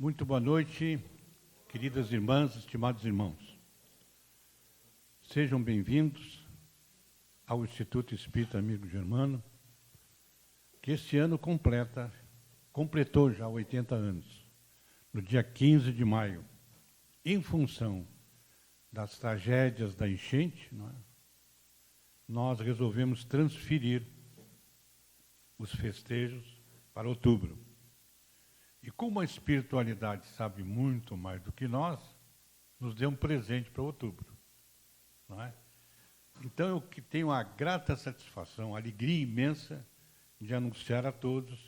Muito boa noite, queridas irmãs, estimados irmãos. Sejam bem-vindos ao Instituto Espírita Amigo Germano, que este ano completou já 80 anos, no dia 15 de maio, em função das tragédias da enchente, nós resolvemos transferir os festejos para outubro. E como a espiritualidade sabe muito mais do que nós, nos deu um presente para outubro. Não é? Então, eu que tenho a grata satisfação, a alegria imensa de anunciar a todos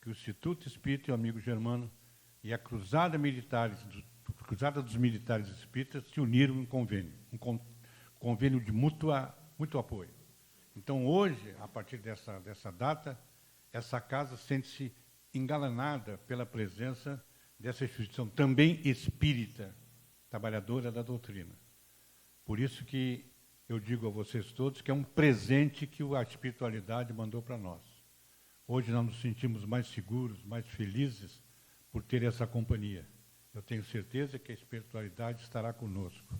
que o Instituto Espírita e o Amigo Germano e a Cruzada dos Militares Espíritas se uniram em um convênio de mútuo apoio. Então, hoje, a partir dessa data, essa casa sente-se engalanada pela presença dessa instituição também espírita, trabalhadora da doutrina. Por isso que eu digo a vocês todos que é um presente que a espiritualidade mandou para nós. Hoje nós nos sentimos mais seguros, mais felizes por ter essa companhia. Eu tenho certeza que a espiritualidade estará conosco.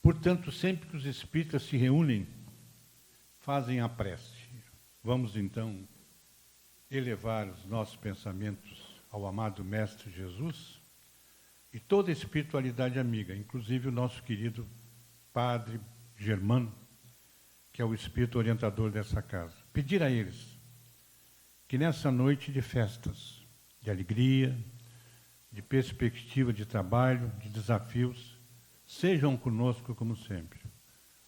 Portanto, sempre que os espíritas se reúnem, fazem a prece. Vamos, então, elevar os nossos pensamentos ao amado Mestre Jesus e toda a espiritualidade amiga, inclusive o nosso querido Padre Germano, que é o espírito orientador dessa casa. Pedir a eles que nessa noite de festas, de alegria, de perspectiva de trabalho, de desafios, sejam conosco como sempre,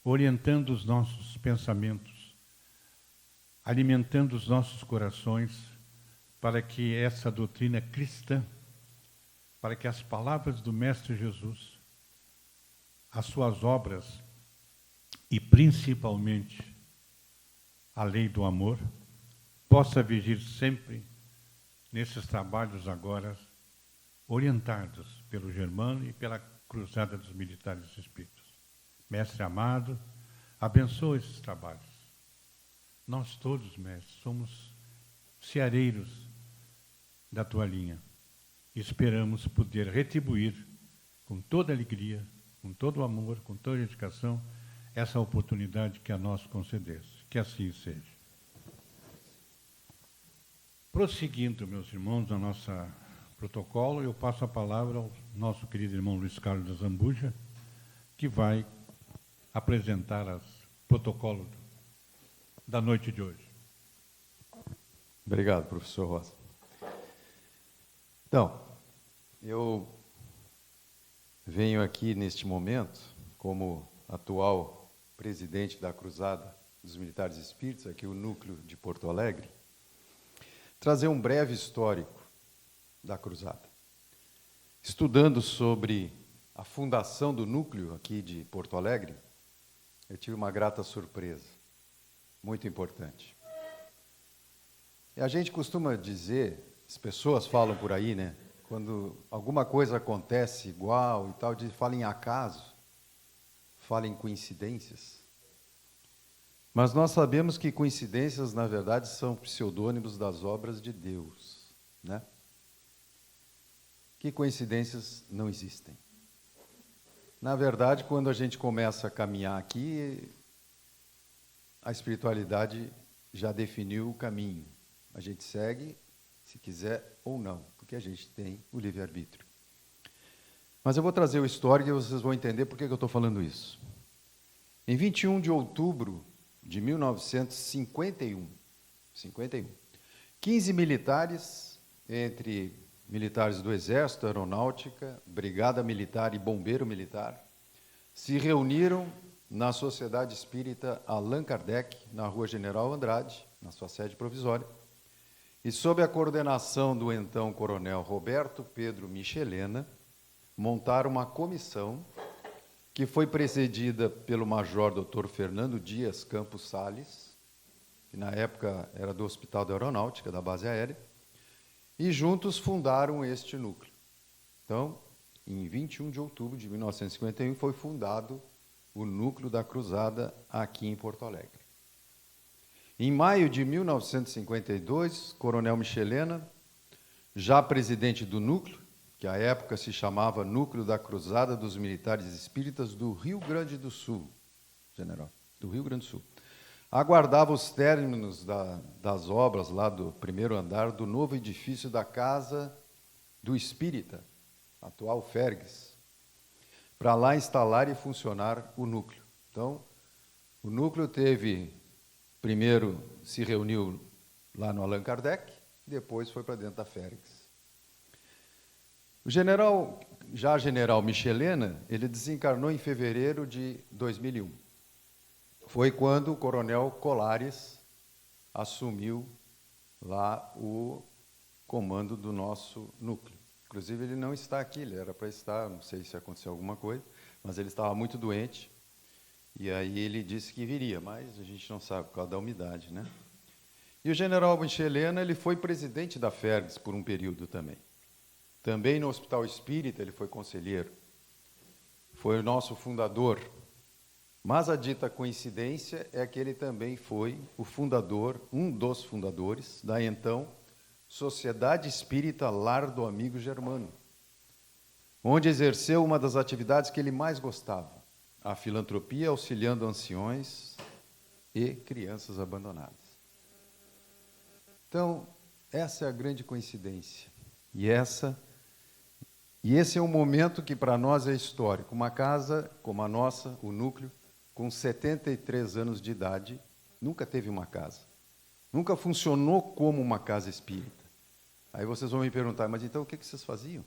orientando os nossos pensamentos, alimentando os nossos corações para que essa doutrina cristã, para que as palavras do Mestre Jesus, as suas obras e principalmente a lei do amor, possa vigir sempre nesses trabalhos agora orientados pelo Germano e pela Cruzada dos Militares Espíritas. Mestre amado, abençoa esses trabalhos. Nós todos, mestre, somos ceareiros da tua linha. Esperamos poder retribuir com toda alegria, com todo o amor, com toda a dedicação, essa oportunidade que a nós concedesse. Que assim seja. Prosseguindo, meus irmãos, no nosso protocolo, eu passo a palavra ao nosso querido irmão Luiz Carlos da Zambuja, que vai apresentar o protocolo da noite de hoje. Obrigado, professor Rosa. Então, eu venho aqui neste momento, como atual presidente da Cruzada dos Militares Espíritas, aqui o núcleo de Porto Alegre, trazer um breve histórico da Cruzada. Estudando sobre a fundação do núcleo aqui de Porto Alegre, eu tive uma grata surpresa. Muito importante. E a gente costuma dizer, as pessoas falam por aí, né? Quando alguma coisa acontece igual e tal, fala em acaso, fala em coincidências. Mas nós sabemos que coincidências, na verdade, são pseudônimos das obras de Deus, né? Que coincidências não existem. Na verdade, quando a gente começa a caminhar aqui, a espiritualidade já definiu o caminho. A gente segue, se quiser ou não, porque a gente tem o livre-arbítrio. Mas eu vou trazer o histórico e vocês vão entender por que eu estou falando isso. Em 21 de outubro de 1951, 15 militares, entre militares do Exército, Aeronáutica, Brigada Militar e Bombeiro Militar, se reuniram na Sociedade Espírita Allan Kardec, na Rua General Andrade, na sua sede provisória, e sob a coordenação do então coronel Roberto Pedro Michelena, montaram uma comissão que foi precedida pelo major Dr. Fernando Dias Campos Salles, que na época era do Hospital da Aeronáutica, da base aérea, e juntos fundaram este núcleo. Então, em 21 de outubro de 1951, foi fundado o núcleo da Cruzada aqui em Porto Alegre. Em maio de 1952, Coronel Michelena, já presidente do núcleo, que à época se chamava Núcleo da Cruzada dos Militares Espíritas do Rio Grande do Sul, general, do Rio Grande do Sul, aguardava os términos das obras lá do primeiro andar do novo edifício da Casa do Espírita, atual Fergues, para lá instalar e funcionar o núcleo. Então, o núcleo primeiro se reuniu lá no Allan Kardec, depois foi para dentro da Fergues. O general Michelena, ele desencarnou em fevereiro de 2001. Foi quando o coronel Colares assumiu lá o comando do nosso núcleo. Inclusive, ele não está aqui, ele era para estar, não sei se aconteceu alguma coisa, mas ele estava muito doente, e aí ele disse que viria, mas a gente não sabe, por causa da umidade, né? E o general Michelena, ele foi presidente da Fergues por um período também. Também no Hospital Espírita ele foi conselheiro. Foi o nosso fundador. Mas a dita coincidência é que ele também foi o fundador, um dos fundadores, da então Sociedade Espírita Lar do Amigo Germano, onde exerceu uma das atividades que ele mais gostava, a filantropia auxiliando anciões e crianças abandonadas. Então, essa é a grande coincidência. E esse é um momento que para nós é histórico. Uma casa como a nossa, o núcleo, com 73 anos de idade, nunca teve uma casa. Nunca funcionou como uma casa espírita. Aí vocês vão me perguntar, mas então o que vocês faziam?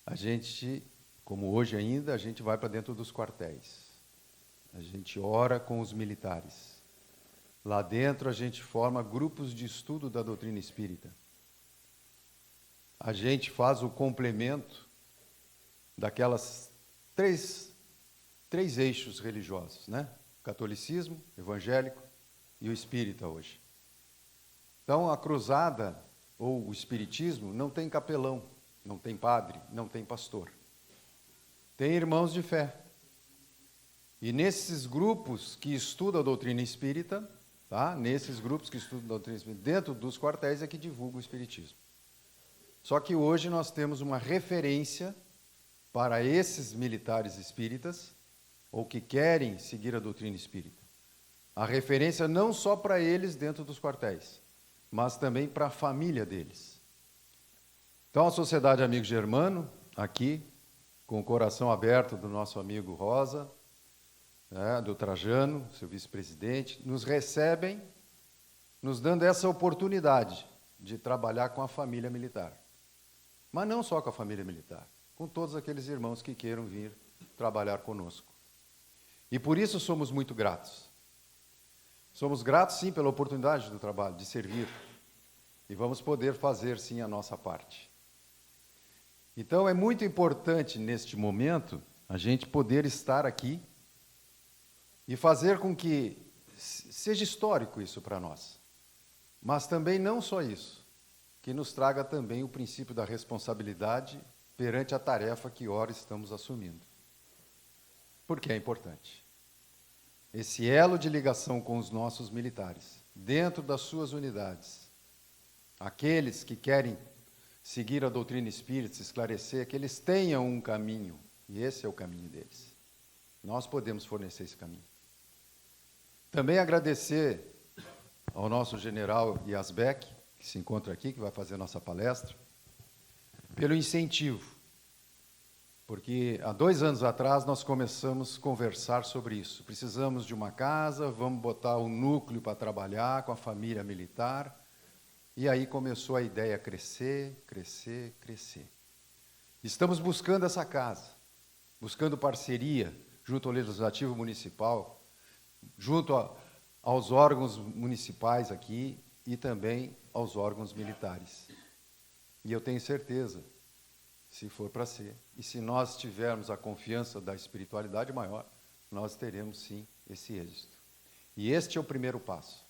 A gente, como hoje ainda, a gente vai para dentro dos quartéis. A gente ora com os militares. Lá dentro a gente forma grupos de estudo da doutrina espírita. A gente faz o complemento daquelas três eixos religiosos, né? O catolicismo, o evangélico e o espírita hoje. Então, a cruzada, ou o espiritismo, não tem capelão, não tem padre, não tem pastor. Tem irmãos de fé. E nesses grupos que estudam a doutrina espírita, tá? Nesses grupos que estudam a doutrina espírita, dentro dos quartéis é que divulga o espiritismo. Só que hoje nós temos uma referência para esses militares espíritas, ou que querem seguir a doutrina espírita. A referência não só para eles dentro dos quartéis, mas também para a família deles. Então, a Sociedade Amigo Germano, aqui, com o coração aberto do nosso amigo Rosa, do Trajano, seu vice-presidente, nos recebem, nos dando essa oportunidade de trabalhar com a família militar. Mas não só com a família militar, com todos aqueles irmãos que queiram vir trabalhar conosco. E por isso somos muito gratos. Somos gratos, sim, pela oportunidade do trabalho, de servir. E vamos poder fazer, sim, a nossa parte. Então, é muito importante, neste momento, a gente poder estar aqui e fazer com que seja histórico isso para nós. Mas também não só isso, que nos traga também o princípio da responsabilidade perante a tarefa que ora estamos assumindo. Porque é importante. Esse elo de ligação com os nossos militares, dentro das suas unidades, aqueles que querem seguir a doutrina espírita, se esclarecer, que eles tenham um caminho, e esse é o caminho deles. Nós podemos fornecer esse caminho. Também agradecer ao nosso general Yasbeck, que se encontra aqui, que vai fazer a nossa palestra, pelo incentivo. Porque há 2 anos atrás nós começamos a conversar sobre isso. Precisamos de uma casa, vamos botar um núcleo para trabalhar com a família militar. E aí começou a ideia a crescer, crescer, crescer. Estamos buscando essa casa, buscando parceria junto ao Legislativo Municipal, junto aos órgãos municipais aqui e também aos órgãos militares. E eu tenho certeza, se for para ser, e se nós tivermos a confiança da espiritualidade maior, nós teremos sim esse êxito. E este é o primeiro passo,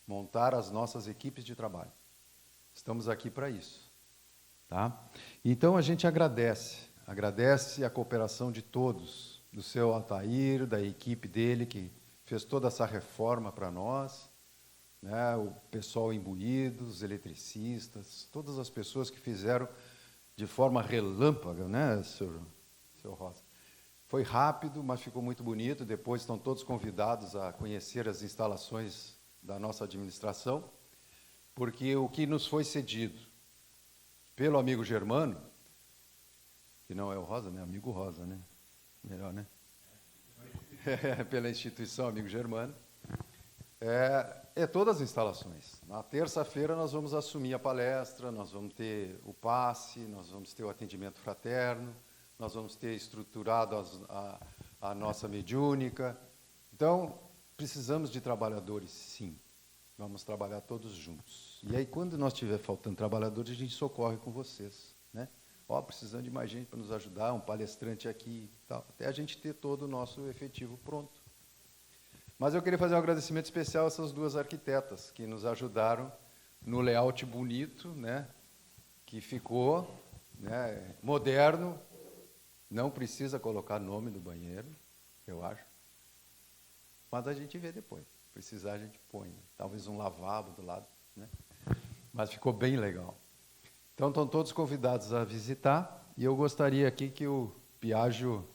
montar as nossas equipes de trabalho. Estamos aqui para isso, tá? Então a gente agradece a cooperação de todos, do seu Altair, da equipe dele, que fez toda essa reforma para nós, né, o pessoal imbuído, os eletricistas, todas as pessoas que fizeram de forma relâmpago, né, senhor Rosa? Foi rápido, mas ficou muito bonito. Depois estão todos convidados a conhecer as instalações da nossa administração, porque o que nos foi cedido pelo amigo Germano, que não é o Rosa, né? Amigo Rosa, né? Melhor, né? Pela instituição Amigo Germano, todas as instalações. Na terça-feira nós vamos assumir a palestra, nós vamos ter o passe, nós vamos ter o atendimento fraterno, nós vamos ter estruturado a nossa mediúnica. Então, precisamos de trabalhadores, sim. Vamos trabalhar todos juntos. E aí, quando nós estiver faltando trabalhadores, a gente socorre com vocês, né? Precisando de mais gente para nos ajudar, um palestrante aqui, tal, até a gente ter todo o nosso efetivo pronto. Mas eu queria fazer um agradecimento especial a essas duas arquitetas que nos ajudaram no layout bonito, né, que ficou, né, moderno, não precisa colocar nome no banheiro, eu acho, mas a gente vê depois. Se precisar, a gente põe, talvez um lavabo do lado, né? Mas ficou bem legal. Então, estão todos convidados a visitar, e eu gostaria aqui que o Piaggio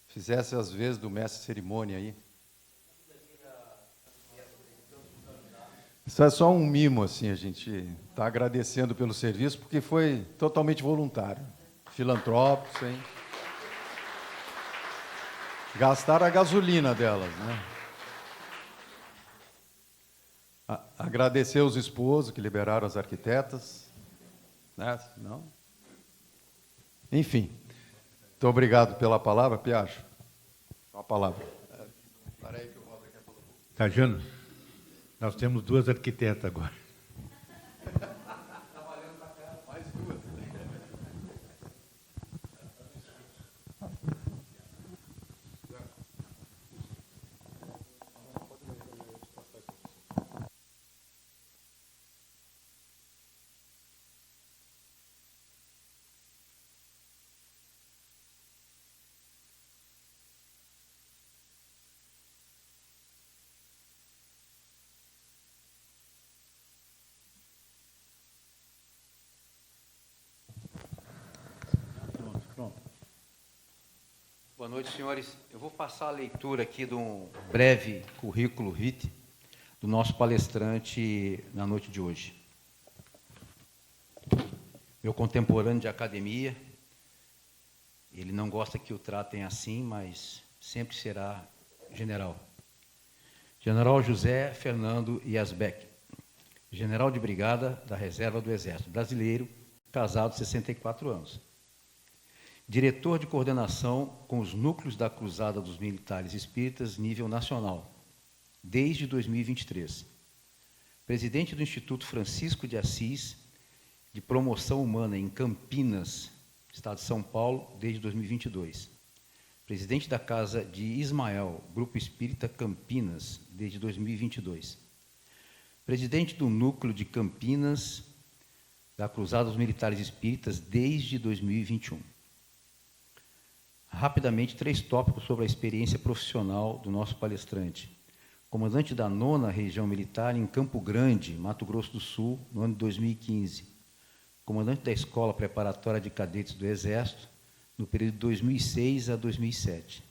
fizesse as vezes do mestre de cerimônia aí. Isso é só um mimo, assim, a gente está agradecendo pelo serviço, porque foi totalmente voluntário, filantrópico, hein? Gastaram a gasolina delas, né? Agradecer os esposos que liberaram as arquitetas, né? Não? Enfim, muito obrigado pela palavra, Piaggio. A palavra. Para aí que o Rosa quer falar. Cajano, nós temos duas arquitetas agora. Trabalhando para cá, mais duas. Boa noite, senhores. Eu vou passar a leitura aqui de um breve currículo vitae do nosso palestrante na noite de hoje. Meu contemporâneo de academia, ele não gosta que o tratem assim, mas sempre será general. General José Fernando Yazbek, general de brigada da Reserva do Exército Brasileiro, casado, 64 anos. Diretor de coordenação com os núcleos da Cruzada dos Militares Espíritas, nível nacional, desde 2023. Presidente do Instituto Francisco de Assis, de Promoção Humana em Campinas, Estado de São Paulo, desde 2022. Presidente da Casa de Ismael, Grupo Espírita Campinas, desde 2022. Presidente do Núcleo de Campinas, da Cruzada dos Militares Espíritas, desde 2021. Rapidamente, 3 tópicos sobre a experiência profissional do nosso palestrante. Comandante da 9ª Região Militar em Campo Grande, Mato Grosso do Sul, no ano de 2015. Comandante da Escola Preparatória de Cadetes do Exército, no período de 2006 a 2007.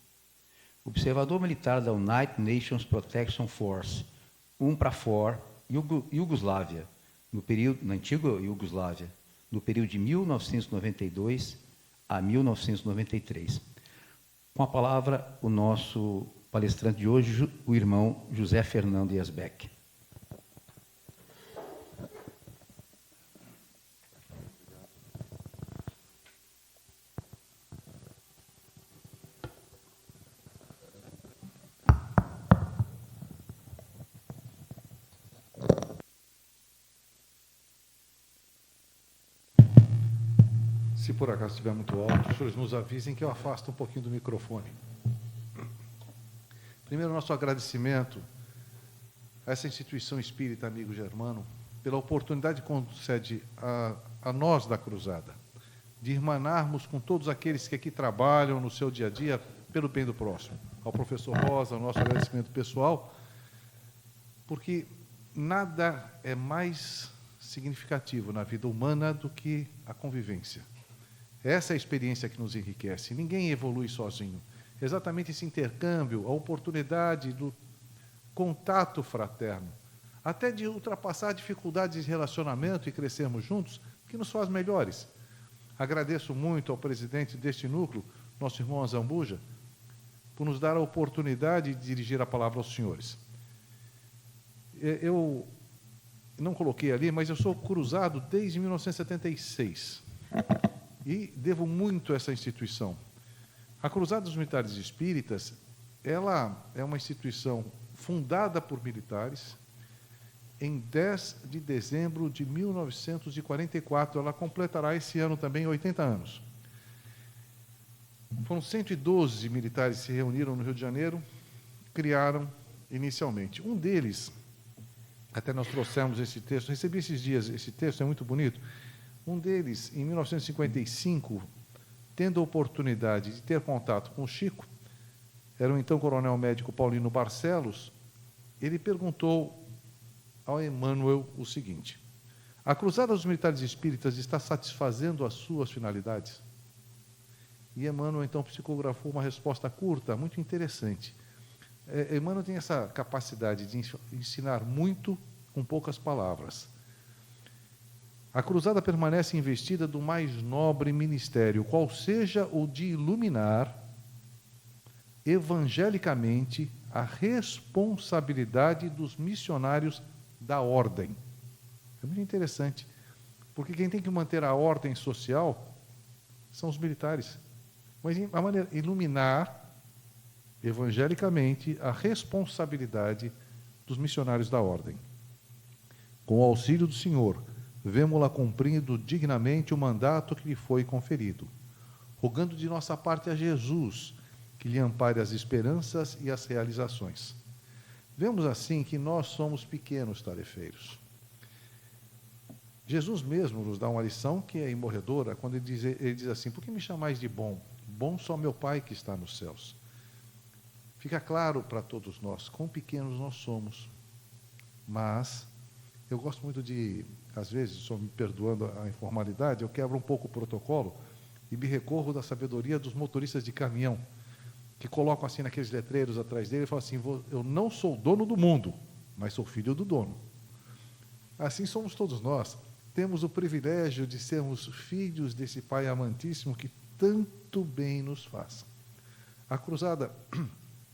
Observador militar da United Nations Protection Force, UNPRAFOR, Iugoslávia, na antiga Iugoslávia, no período de 1992 a 1993. Com a palavra, o nosso palestrante de hoje, o irmão José Fernando Yazbek. Se por acaso estiver muito alto, os senhores nos avisem que eu afasto um pouquinho do microfone. Primeiro, nosso agradecimento a essa instituição espírita, amigo Germano, pela oportunidade que concede a nós da Cruzada, de irmanarmos com todos aqueles que aqui trabalham no seu dia a dia pelo bem do próximo. Ao professor Rosa, ao nosso agradecimento pessoal, porque nada é mais significativo na vida humana do que a convivência. Essa é a experiência que nos enriquece. Ninguém evolui sozinho. Exatamente esse intercâmbio, a oportunidade do contato fraterno, até de ultrapassar dificuldades de relacionamento e crescermos juntos, que nos faz melhores. Agradeço muito ao presidente deste núcleo, nosso irmão Azambuja, por nos dar a oportunidade de dirigir a palavra aos senhores. Eu não coloquei ali, mas eu sou cruzado desde 1976 e devo muito a essa instituição. A Cruzada dos Militares Espíritas, ela é uma instituição fundada por militares. Em 10 de dezembro de 1944, ela completará esse ano também 80 anos. Foram 112 militares que se reuniram no Rio de Janeiro, criaram inicialmente. Um deles, até nós trouxemos esse texto, recebi esses dias, esse texto é muito bonito. Um deles, em 1955, tendo a oportunidade de ter contato com o Chico, era o então coronel médico Paulino Barcelos, ele perguntou ao Emmanuel o seguinte: a Cruzada dos Militares Espíritas está satisfazendo as suas finalidades? E Emmanuel, então, psicografou uma resposta curta, muito interessante. Emmanuel tem essa capacidade de ensinar muito com poucas palavras. A Cruzada permanece investida do mais nobre ministério, qual seja o de iluminar evangelicamente a responsabilidade dos missionários da ordem. É muito interessante, porque quem tem que manter a ordem social são os militares. Mas a maneira iluminar evangelicamente a responsabilidade dos missionários da ordem. Com o auxílio do Senhor, vemo-la cumprindo dignamente o mandato que lhe foi conferido, rogando de nossa parte a Jesus que lhe ampare as esperanças e as realizações. Vemos assim que nós somos pequenos tarefeiros. Jesus mesmo nos dá uma lição que é imorredora, quando ele diz assim: por que me chamais de bom? Bom só meu Pai que está nos céus. Fica claro para todos nós quão pequenos nós somos. Mas eu gosto muito de, às vezes, só me perdoando a informalidade, eu quebro um pouco o protocolo e me recorro da sabedoria dos motoristas de caminhão, que colocam assim naqueles letreiros atrás dele e falam assim: eu não sou dono do mundo, mas sou filho do dono. Assim somos todos nós. Temos o privilégio de sermos filhos desse Pai amantíssimo que tanto bem nos faz. A Cruzada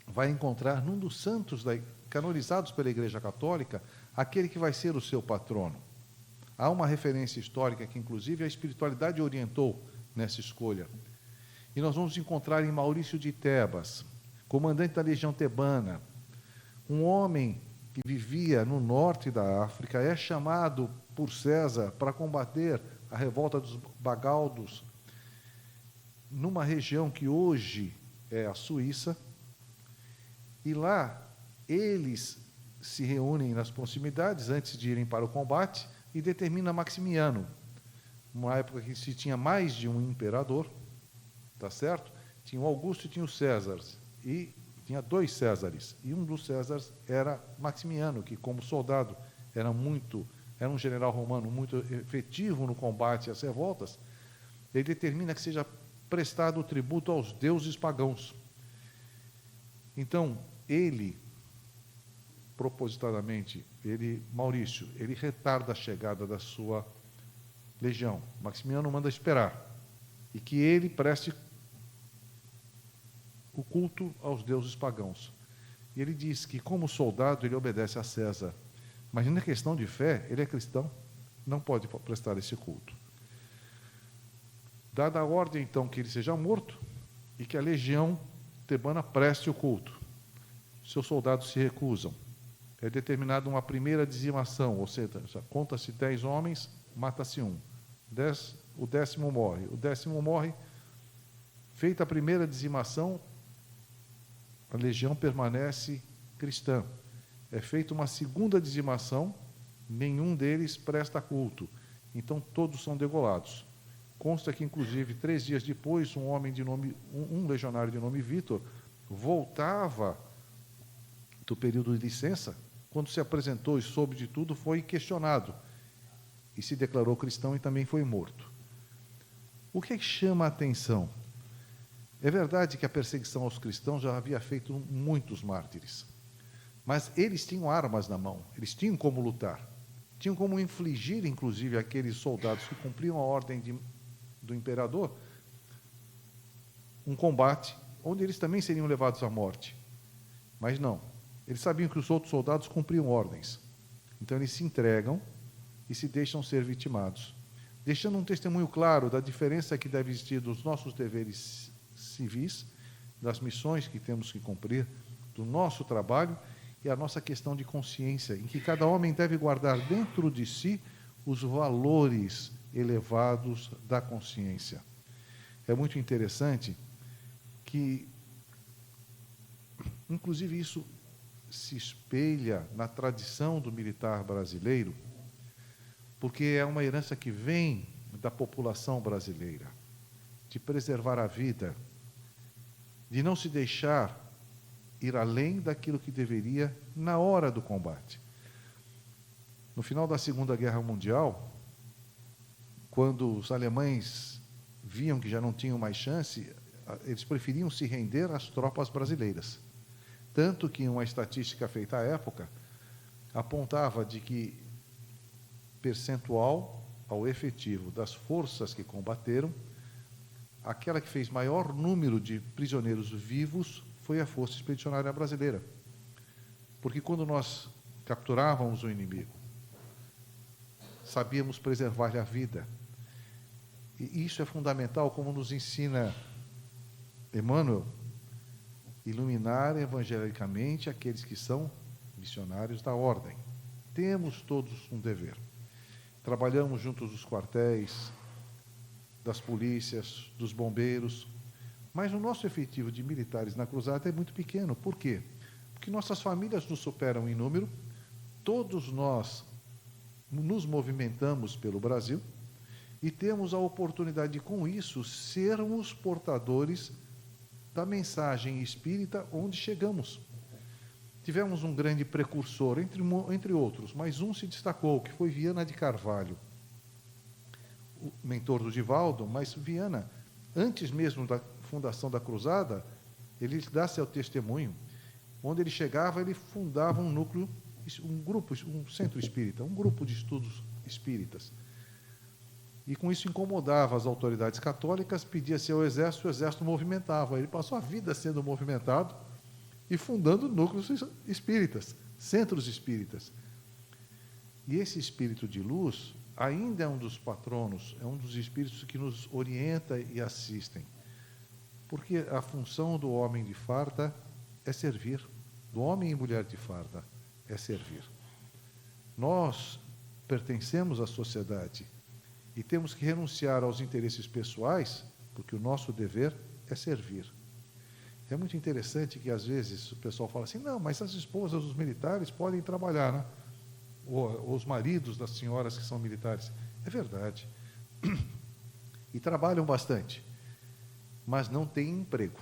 vai encontrar num dos santos canonizados pela Igreja Católica aquele que vai ser o seu patrono. Há uma referência histórica que, inclusive, a espiritualidade orientou nessa escolha. E nós vamos encontrar em Maurício de Tebas, comandante da Legião Tebana, um homem que vivia no norte da África, é chamado por César para combater a revolta dos bagaldos numa região que hoje é a Suíça, e lá eles se reúnem nas proximidades antes de irem para o combate e determina Maximiano, uma época que se tinha mais de um imperador, tá certo? Tinha o Augusto e tinha o César, e tinha 2 Césares, e um dos Césares era Maximiano, que como soldado era um general romano muito efetivo no combate às revoltas. Ele determina que seja prestado tributo aos deuses pagãos. Então, ele, propositadamente, Maurício, ele retarda a chegada da sua legião. Maximiano manda esperar, e que ele preste o culto aos deuses pagãos. E ele diz que, como soldado, ele obedece a César, mas na questão de fé, ele é cristão, não pode prestar esse culto. Dada a ordem, então, que ele seja morto e que a legião tebana preste o culto. Seus soldados se recusam. É determinada uma primeira dizimação, ou seja, conta-se 10 homens, mata-se um. O 10º morre. O 10º morre. Feita a primeira dizimação, a legião permanece cristã. É feita uma segunda dizimação, nenhum deles presta culto. Então, todos são degolados. Consta que, inclusive, 3 dias depois, um legionário de nome Vítor voltava do período de licença quando se apresentou e soube de tudo, foi questionado e se declarou cristão e também foi morto. O que chama a atenção? É verdade que a perseguição aos cristãos já havia feito muitos mártires, mas eles tinham armas na mão, eles tinham como lutar, tinham como infligir, inclusive, aqueles soldados que cumpriam a ordem do imperador, um combate onde eles também seriam levados à morte. Mas não, eles sabiam que os outros soldados cumpriam ordens, então eles se entregam e se deixam ser vitimados, deixando um testemunho claro da diferença que deve existir dos nossos deveres civis, das missões que temos que cumprir, do nosso trabalho e a nossa questão de consciência, em que cada homem deve guardar dentro de si os valores elevados da consciência. É muito interessante que, inclusive, isso se espelha na tradição do militar brasileiro, porque é uma herança que vem da população brasileira, de preservar a vida, de não se deixar ir além daquilo que deveria na hora do combate. No final da Segunda Guerra Mundial, quando os alemães viam que já não tinham mais chance, eles preferiam se render às tropas brasileiras. Tanto que uma estatística feita à época apontava de que percentual ao efetivo das forças que combateram, aquela que fez maior número de prisioneiros vivos foi a Força Expedicionária Brasileira. Porque quando nós capturávamos o inimigo, sabíamos preservar-lhe a vida. E isso é fundamental, como nos ensina Emmanuel, iluminar evangelicamente aqueles que são missionários da ordem. Temos todos um dever. Trabalhamos juntos dos quartéis, das polícias, dos bombeiros, mas o nosso efetivo de militares na cruzada é muito pequeno. Por quê? Porque nossas famílias nos superam em número, todos nós nos movimentamos pelo Brasil e temos a oportunidade de, com isso, sermos portadores da mensagem espírita onde chegamos. Tivemos um grande precursor, entre outros, mas um se destacou, que foi Viana de Carvalho, o mentor do Divaldo, mas Viana, antes mesmo da fundação da Cruzada, ele dá seu testemunho. Onde ele chegava, ele fundava um núcleo, um grupo, um centro espírita, um grupo de estudos espíritas. E com isso incomodava as autoridades católicas, pedia-se ao exército, o exército movimentava. Ele passou a vida sendo movimentado e fundando núcleos espíritas, centros espíritas. E esse espírito de luz ainda é um dos patronos, é um dos espíritos que nos orienta e assistem. Porque a função do homem de farda é servir, do homem e mulher de farda é servir. Nós pertencemos à sociedade e temos que renunciar aos interesses pessoais, porque o nosso dever é servir. É muito interessante que, às vezes, o pessoal fala assim, não, mas as esposas dos militares podem trabalhar, né? Ou os maridos das senhoras que são militares. É verdade. E trabalham bastante, mas não têm emprego.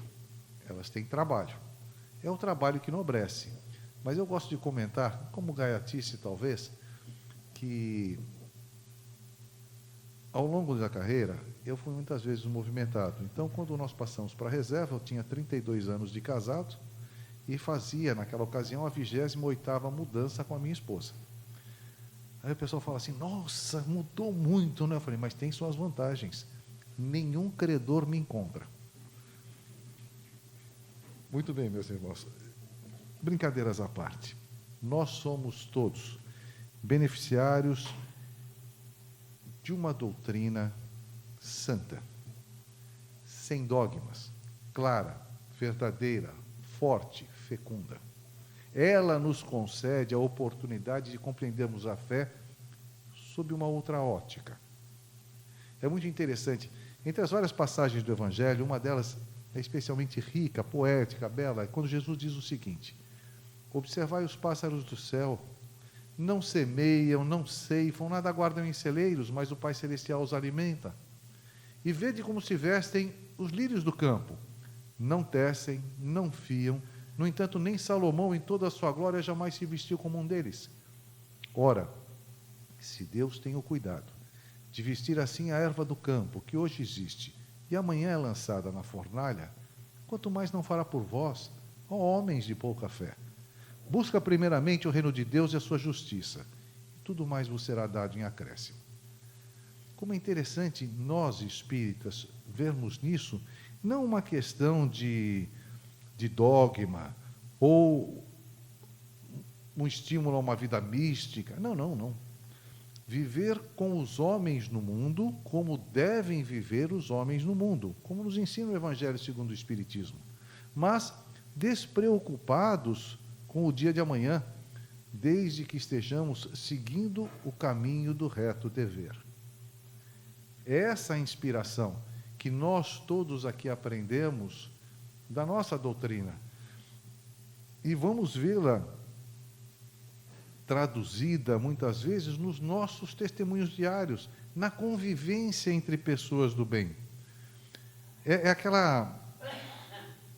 Elas têm trabalho. É o trabalho que enobrece. Mas eu gosto de comentar, como gaiatice talvez, que ao longo da carreira, eu fui muitas vezes movimentado. Então, quando nós passamos para a reserva, eu tinha 32 anos de casado e fazia, naquela ocasião, a 28ª mudança com a minha esposa. Aí o pessoal fala assim, nossa, mudou muito, né? Eu falei, mas tem suas vantagens. Nenhum credor me encontra. Muito bem, meus irmãos. Brincadeiras à parte. Nós somos todos beneficiários de uma doutrina santa, sem dogmas, clara, verdadeira, forte, fecunda. Ela nos concede a oportunidade de compreendermos a fé sob uma outra ótica. É muito interessante. Entre as várias passagens do Evangelho, uma delas é especialmente rica, poética, bela, é quando Jesus diz o seguinte: observai os pássaros do céu, não semeiam, não ceifam, nada guardam em celeiros, mas o Pai Celestial os alimenta. E vede como se vestem os lírios do campo. Não tecem, não fiam, No entanto, nem Salomão, em toda a sua glória, jamais se vestiu como um deles. Ora, se Deus tem o cuidado de vestir assim a erva do campo, que hoje existe, e amanhã é lançada na fornalha, quanto mais não fará por vós, ó homens de pouca fé. Busca primeiramente o reino de Deus e a sua justiça, e tudo mais vos será dado em acréscimo. Como é interessante nós, espíritas, vermos nisso, não uma questão de dogma, ou um estímulo a uma vida mística. Não. Viver com os homens no mundo como devem viver os homens no mundo, como nos ensina o Evangelho segundo o Espiritismo. Mas despreocupados com o dia de amanhã, desde que estejamos seguindo o caminho do reto dever. Essa é a inspiração que nós todos aqui aprendemos da nossa doutrina. E vamos vê-la traduzida, muitas vezes, nos nossos testemunhos diários, na convivência entre pessoas do bem. É aquela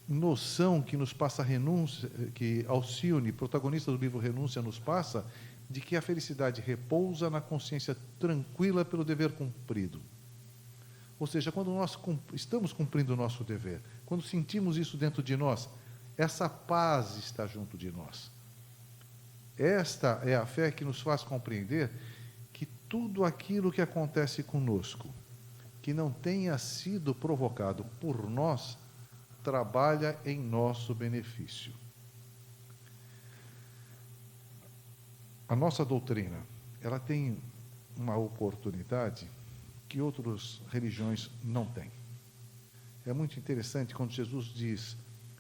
noção que nos passa a Renúncia, que Alcione, protagonista do livro Renúncia, nos passa, de que a felicidade repousa na consciência tranquila pelo dever cumprido. Ou seja, quando nós estamos cumprindo o nosso dever, quando sentimos isso dentro de nós, essa paz está junto de nós. Esta é a fé que nos faz compreender que tudo aquilo que acontece conosco, que não tenha sido provocado por nós, trabalha em nosso benefício. A nossa doutrina, ela tem uma oportunidade que outras religiões não têm. É muito interessante quando Jesus diz: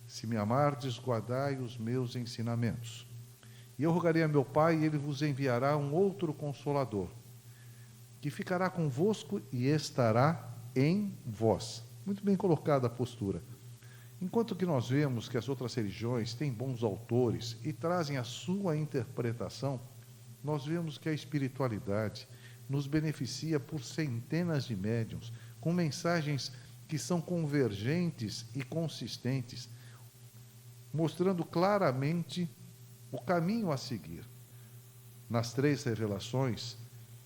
se me amardes, guardai os meus ensinamentos. E eu rogarei a meu Pai, e ele vos enviará um outro Consolador, que ficará convosco e estará em vós. Muito bem colocada a postura. Enquanto que nós vemos que as outras religiões têm bons autores e trazem a sua interpretação, nós vemos que a espiritualidade nos beneficia por centenas de médiuns, com mensagens que são convergentes e consistentes, mostrando claramente o caminho a seguir. Nas 3 revelações,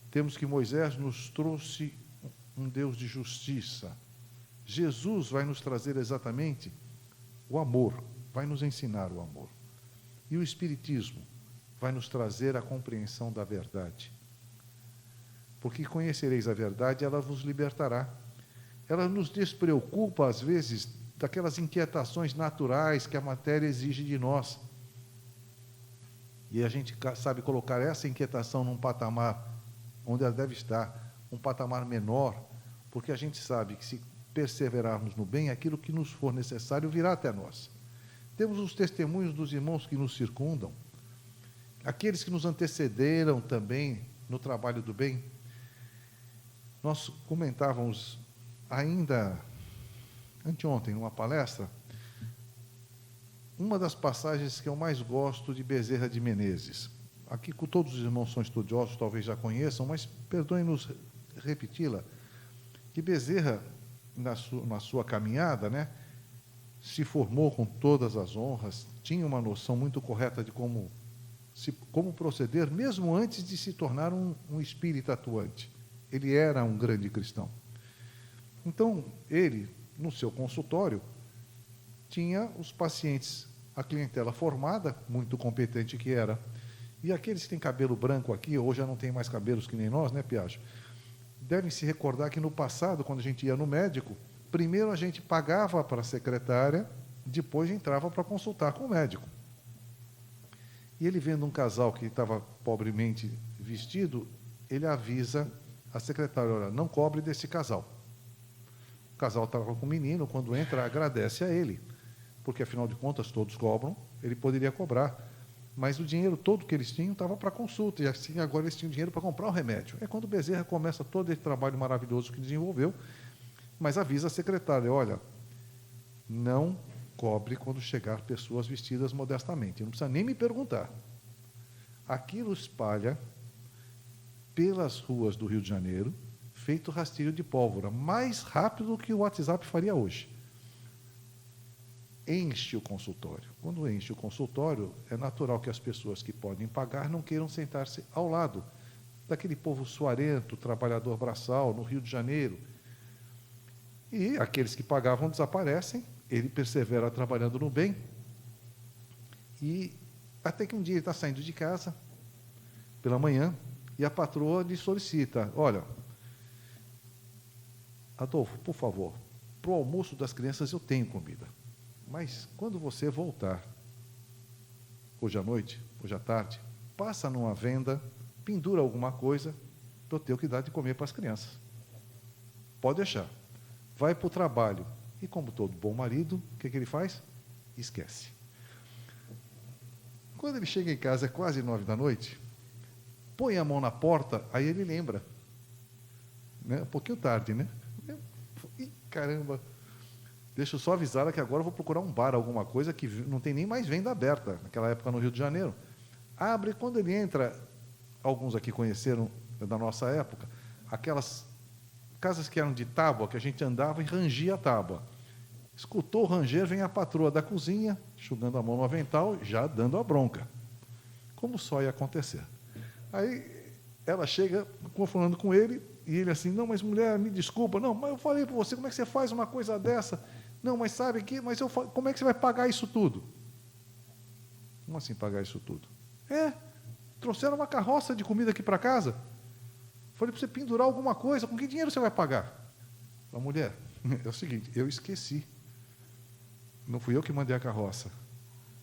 temos que Moisés nos trouxe um Deus de justiça. Jesus vai nos trazer exatamente o amor, vai nos ensinar o amor. E o Espiritismo vai nos trazer a compreensão da verdade. Porque conhecereis a verdade, ela vos libertará. Ela nos despreocupa, às vezes, daquelas inquietações naturais que a matéria exige de nós. E a gente sabe colocar essa inquietação num patamar onde ela deve estar, um patamar menor, porque a gente sabe que se perseverarmos no bem, aquilo que nos for necessário virá até nós. Temos os testemunhos dos irmãos que nos circundam, aqueles que nos antecederam também no trabalho do bem. Nós comentávamos ainda anteontem, numa palestra, uma das passagens que eu mais gosto de Bezerra de Menezes. Aqui, com todos os irmãos são estudiosos, talvez já conheçam, mas perdoem-nos repeti-la, que Bezerra, na sua caminhada, se formou com todas as honras, tinha uma noção muito correta de como proceder, mesmo antes de se tornar um espírita atuante. Ele era um grande cristão. Então, ele, no seu consultório, tinha os pacientes, a clientela formada, muito competente que era, e aqueles que têm cabelo branco aqui, ou já não têm mais cabelos que nem nós, Piaggio? Devem se recordar que no passado, quando a gente ia no médico, primeiro a gente pagava para a secretária, depois entrava para consultar com o médico. E ele, vendo um casal que estava pobremente vestido, ele avisa a secretária: olha, não cobre desse casal. O casal estava com o menino, quando entra, agradece a ele, porque afinal de contas todos cobram, ele poderia cobrar, mas o dinheiro todo que eles tinham estava para consulta, e assim agora eles tinham dinheiro para comprar o remédio. É quando o Bezerra começa todo esse trabalho maravilhoso que desenvolveu, mas avisa a secretária: olha, não cobre quando chegar pessoas vestidas modestamente, não precisa nem me perguntar. Aquilo espalha pelas ruas do Rio de Janeiro, feito rastilho de pólvora, mais rápido do que o WhatsApp faria hoje. enche o consultório. Quando enche o consultório, é natural que as pessoas que podem pagar não queiram sentar-se ao lado daquele povo suarento, trabalhador braçal, no Rio de Janeiro. E aqueles que pagavam desaparecem, ele persevera trabalhando no bem, e até que um dia ele está saindo de casa, pela manhã, e a patroa lhe solicita: olha, Adolfo, por favor, para o almoço das crianças eu tenho comida, mas quando você voltar, hoje à noite, hoje à tarde, passa numa venda, pendura alguma coisa, para eu ter o que dar de comer para as crianças. Pode deixar. Vai para o trabalho. E como todo bom marido, o que ele faz? Esquece. Quando ele chega em casa, é quase 9 da noite, põe a mão na porta, aí ele lembra. Né? Um pouquinho tarde, né? Ih, caramba, deixa eu só avisar que agora eu vou procurar um bar, alguma coisa que não tem nem mais venda aberta, naquela época no Rio de Janeiro. Abre, quando ele entra, alguns aqui conheceram da nossa época, aquelas casas que eram de tábua, que a gente andava e rangia a tábua. Escutou o ranger, vem a patroa da cozinha, enxugando a mão no avental, já dando a bronca. Como só ia acontecer. Aí ela chega, falando com ele, e ele assim: não, mas mulher, me desculpa, não, mas eu falei para você, como é que você faz uma coisa dessa? Não, mas sabe que, mas como é que você vai pagar isso tudo? Como assim pagar isso tudo? Trouxeram uma carroça de comida aqui para casa. Falei para você pendurar alguma coisa, com que dinheiro você vai pagar? A mulher, é o seguinte, eu esqueci. Não fui eu que mandei a carroça.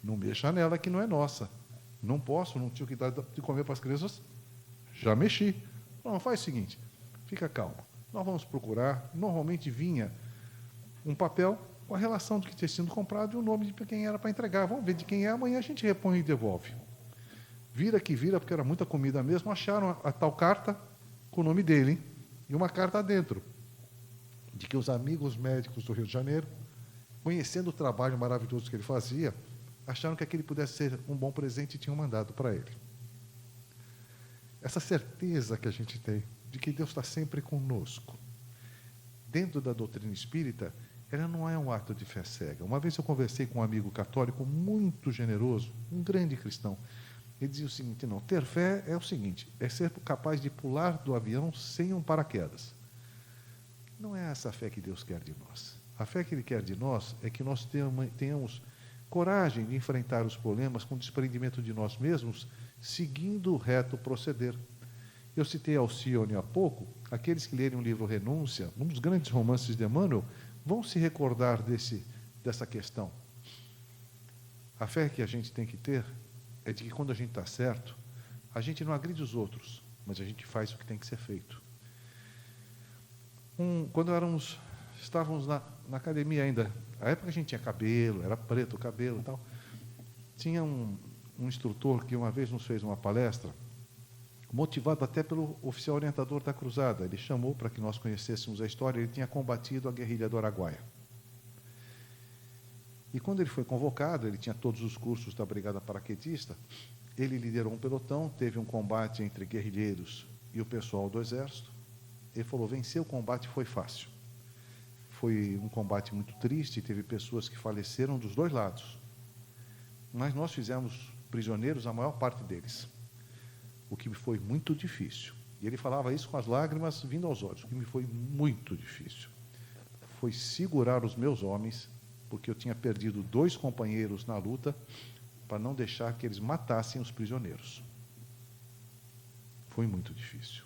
Não mexa nela que não é nossa. Não posso, não tinha o que dar de comer para as crianças. Já mexi. Não, faz o seguinte, fica calmo. Nós vamos procurar, normalmente vinha um papel com a relação do que tinha sido comprado e o nome de quem era para entregar. Vamos ver de quem é, amanhã a gente repõe e devolve. Vira que vira, porque era muita comida mesmo, acharam a tal carta com o nome dele, hein? E uma carta dentro, de que os amigos médicos do Rio de Janeiro, conhecendo o trabalho maravilhoso que ele fazia, acharam que aquele pudesse ser um bom presente e tinham mandado para ele. Essa certeza que a gente tem de que Deus está sempre conosco, dentro da doutrina espírita, ela não é um ato de fé cega. Uma vez eu conversei com um amigo católico muito generoso, um grande cristão. Ele dizia o seguinte: não, ter fé é o seguinte, é ser capaz de pular do avião sem um paraquedas. Não é essa a fé que Deus quer de nós. A fé que Ele quer de nós é que nós tenhamos coragem de enfrentar os problemas com desprendimento de nós mesmos, seguindo o reto proceder. Eu citei Alcione há pouco. Aqueles que lerem o livro Renúncia, um dos grandes romances de Emmanuel, vão se recordar dessa questão. A fé que a gente tem que ter é de que quando a gente está certo, a gente não agride os outros, mas a gente faz o que tem que ser feito. Quando estávamos na academia ainda, a época a gente tinha cabelo, era preto o cabelo e tal, tinha um instrutor que uma vez nos fez uma palestra, motivado até pelo oficial orientador da cruzada. Ele chamou para que nós conhecêssemos a história. Ele tinha combatido a guerrilha do Araguaia. E quando ele foi convocado, ele tinha todos os cursos da Brigada Paraquedista, ele liderou um pelotão, teve um combate entre guerrilheiros e o pessoal do Exército. Ele falou: vencer o combate foi fácil. Foi um combate muito triste, teve pessoas que faleceram dos dois lados. Mas nós fizemos prisioneiros a maior parte deles, o que me foi muito difícil. E ele falava isso com as lágrimas vindo aos olhos. O que me foi muito difícil foi segurar os meus homens, porque eu tinha perdido 2 companheiros na luta, para não deixar que eles matassem os prisioneiros. Foi muito difícil.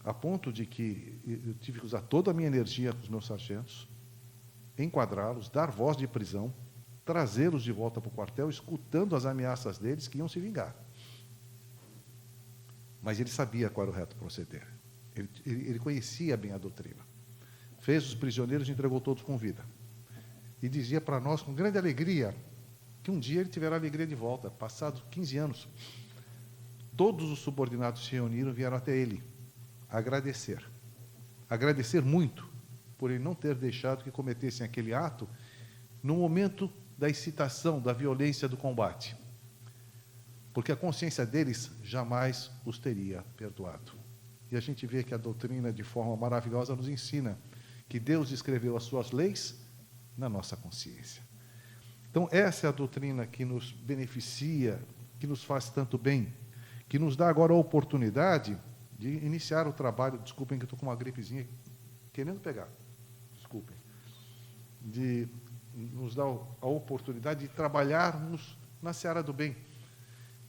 A ponto de que eu tive que usar toda a minha energia com os meus sargentos, enquadrá-los, dar voz de prisão, trazê-los de volta para o quartel, escutando as ameaças deles que iam se vingar. Mas ele sabia qual era o reto proceder. Ele conhecia bem a doutrina. Fez os prisioneiros e entregou todos com vida. E dizia para nós, com grande alegria, que um dia ele tiverá alegria de volta. Passados 15 anos, todos os subordinados se reuniram e vieram até ele agradecer. Agradecer muito por ele não ter deixado que cometessem aquele ato no momento da excitação, da violência do combate. Porque a consciência deles jamais os teria perdoado. E a gente vê que a doutrina, de forma maravilhosa, nos ensina que Deus escreveu as suas leis na nossa consciência. Então, essa é a doutrina que nos beneficia, que nos faz tanto bem, que nos dá agora a oportunidade de iniciar o trabalho. Desculpem que eu estou com uma gripezinha querendo pegar. Desculpem. De nos dar a oportunidade de trabalharmos na seara do bem.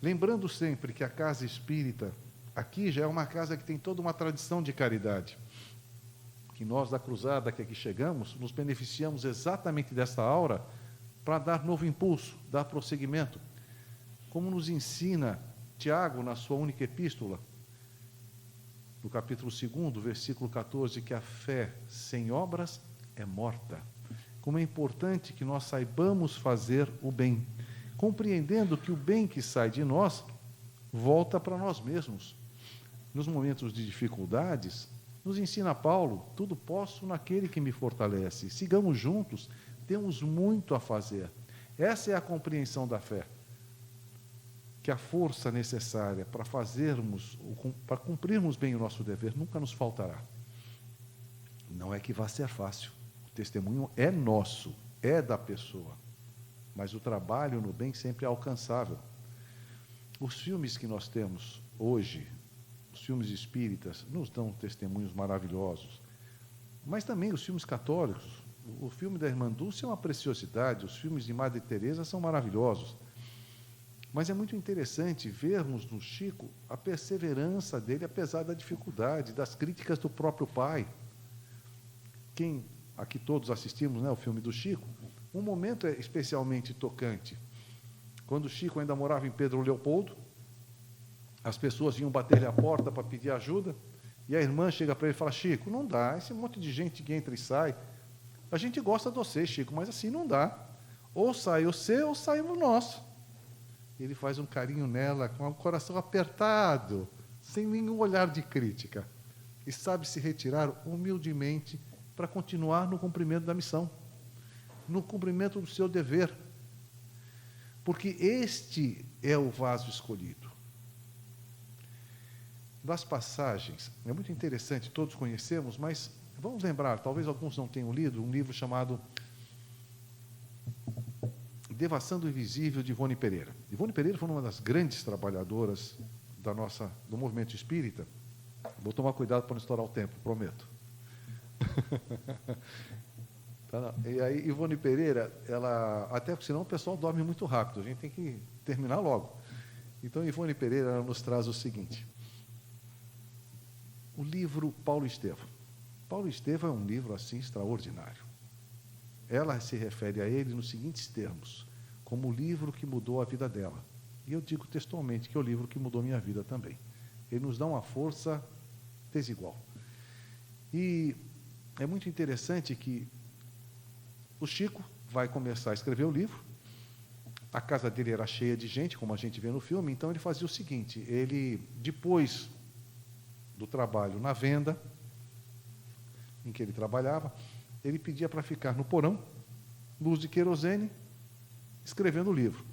Lembrando sempre que a casa espírita, aqui já é uma casa que tem toda uma tradição de caridade. Que nós, da Cruzada, que aqui chegamos, nos beneficiamos exatamente desta aura para dar novo impulso, dar prosseguimento. Como nos ensina Tiago, na sua única epístola, no capítulo 2, versículo 14, que a fé sem obras é morta. Como é importante que nós saibamos fazer o bem, compreendendo que o bem que sai de nós volta para nós mesmos. Nos momentos de dificuldades, nos ensina Paulo, tudo posso naquele que me fortalece. Sigamos juntos, temos muito a fazer. Essa é a compreensão da fé. Que a força necessária para fazermos, para cumprirmos bem o nosso dever, nunca nos faltará. Não é que vá ser fácil. O testemunho é nosso, é da pessoa. Mas o trabalho no bem sempre é alcançável. Os filmes que nós temos hoje, os filmes espíritas, nos dão testemunhos maravilhosos. Mas também os filmes católicos. O filme da Irmã Dulce é uma preciosidade, os filmes de Madre Teresa são maravilhosos. Mas é muito interessante vermos no Chico a perseverança dele, apesar da dificuldade, das críticas do próprio pai. Quem aqui todos assistimos, né, o filme do Chico, um momento é especialmente tocante. Quando o Chico ainda morava em Pedro Leopoldo, as pessoas vinham bater-lhe a porta para pedir ajuda, e a irmã chega para ele e fala: Chico, não dá, esse monte de gente que entra e sai, a gente gosta de você, Chico, mas assim não dá. Ou sai você, ou sai o nosso. Ele faz um carinho nela, com o coração apertado, sem nenhum olhar de crítica, e sabe se retirar humildemente para continuar no cumprimento da missão, no cumprimento do seu dever, porque este é o vaso escolhido. Das passagens, é muito interessante, todos conhecemos, mas vamos lembrar, talvez alguns não tenham lido, um livro chamado Devassando o Invisível, de Ivone Pereira. Ivone Pereira foi uma das grandes trabalhadoras do movimento espírita. Vou tomar cuidado para não estourar o tempo, prometo. Tá, e aí, Ivone Pereira, ela, até porque senão o pessoal dorme muito rápido, a gente tem que terminar logo. Então, Ivone Pereira ela nos traz o seguinte: o livro Paulo Estevam. Paulo Estevam é um livro assim extraordinário. Ela se refere a ele nos seguintes termos: como o livro que mudou a vida dela. E eu digo textualmente que é o livro que mudou minha vida também. Ele nos dá uma força desigual. E é muito interessante que o Chico vai começar a escrever o livro. A casa dele era cheia de gente, como a gente vê no filme, então ele fazia o seguinte: ele, depois do trabalho na venda, em que ele trabalhava, ele pedia para ficar no porão, luz de querosene, escrevendo o livro.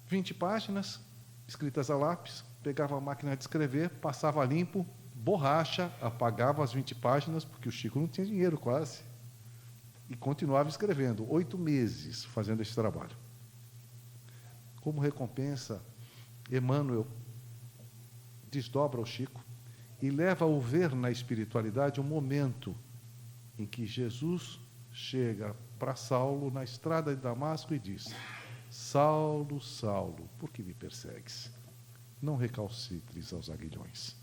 20 páginas, escritas a lápis, pegava a máquina de escrever, passava limpo, borracha, apagava as 20 páginas, porque o Chico não tinha dinheiro quase, e continuava escrevendo, 8 meses fazendo esse trabalho. Como recompensa, Emmanuel desdobra o Chico e leva-o ver na espiritualidade um momento em que Jesus chega para Saulo na estrada de Damasco e diz: Saulo, Saulo, por que me persegues? Não recalcitres aos aguilhões.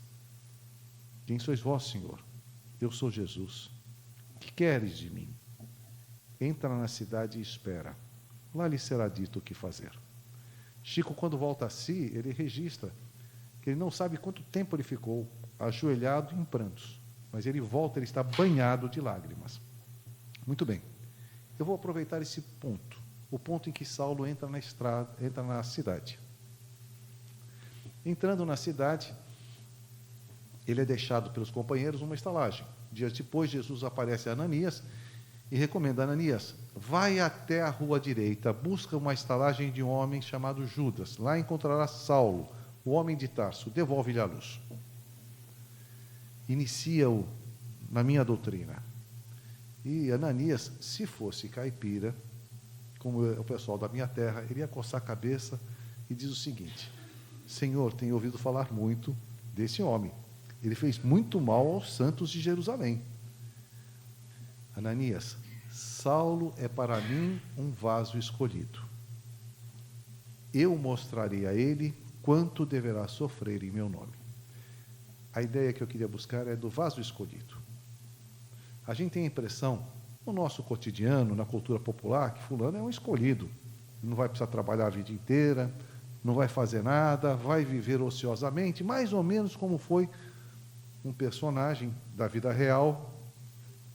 Quem sois vós, Senhor? Eu sou Jesus. Que queres de mim? Entra na cidade e espera. Lá lhe será dito o que fazer. Chico, quando volta a si, ele registra que ele não sabe quanto tempo ele ficou ajoelhado em prantos, mas ele volta, ele está banhado de lágrimas. Muito bem. Eu vou aproveitar esse ponto, o ponto em que Saulo entra na estrada, entra na cidade. Entrando na cidade, ele é deixado pelos companheiros numa estalagem. Dias depois, Jesus aparece a Ananias e recomenda a Ananias: vai até a rua direita, busca uma estalagem de um homem chamado Judas, lá encontrará Saulo, o homem de Tarso, devolve-lhe a luz. Inicia-o na minha doutrina. E Ananias, se fosse caipira, como é o pessoal da minha terra, ele ia coçar a cabeça e diz o seguinte: Senhor, tenho ouvido falar muito desse homem. Ele fez muito mal aos santos de Jerusalém. Ananias, Saulo é para mim um vaso escolhido. Eu mostrarei a ele quanto deverá sofrer em meu nome. A ideia que eu queria buscar é do vaso escolhido. A gente tem a impressão, no nosso cotidiano, na cultura popular, que fulano é um escolhido. Não vai precisar trabalhar a vida inteira, não vai fazer nada, vai viver ociosamente, mais ou menos como foi um personagem da vida real,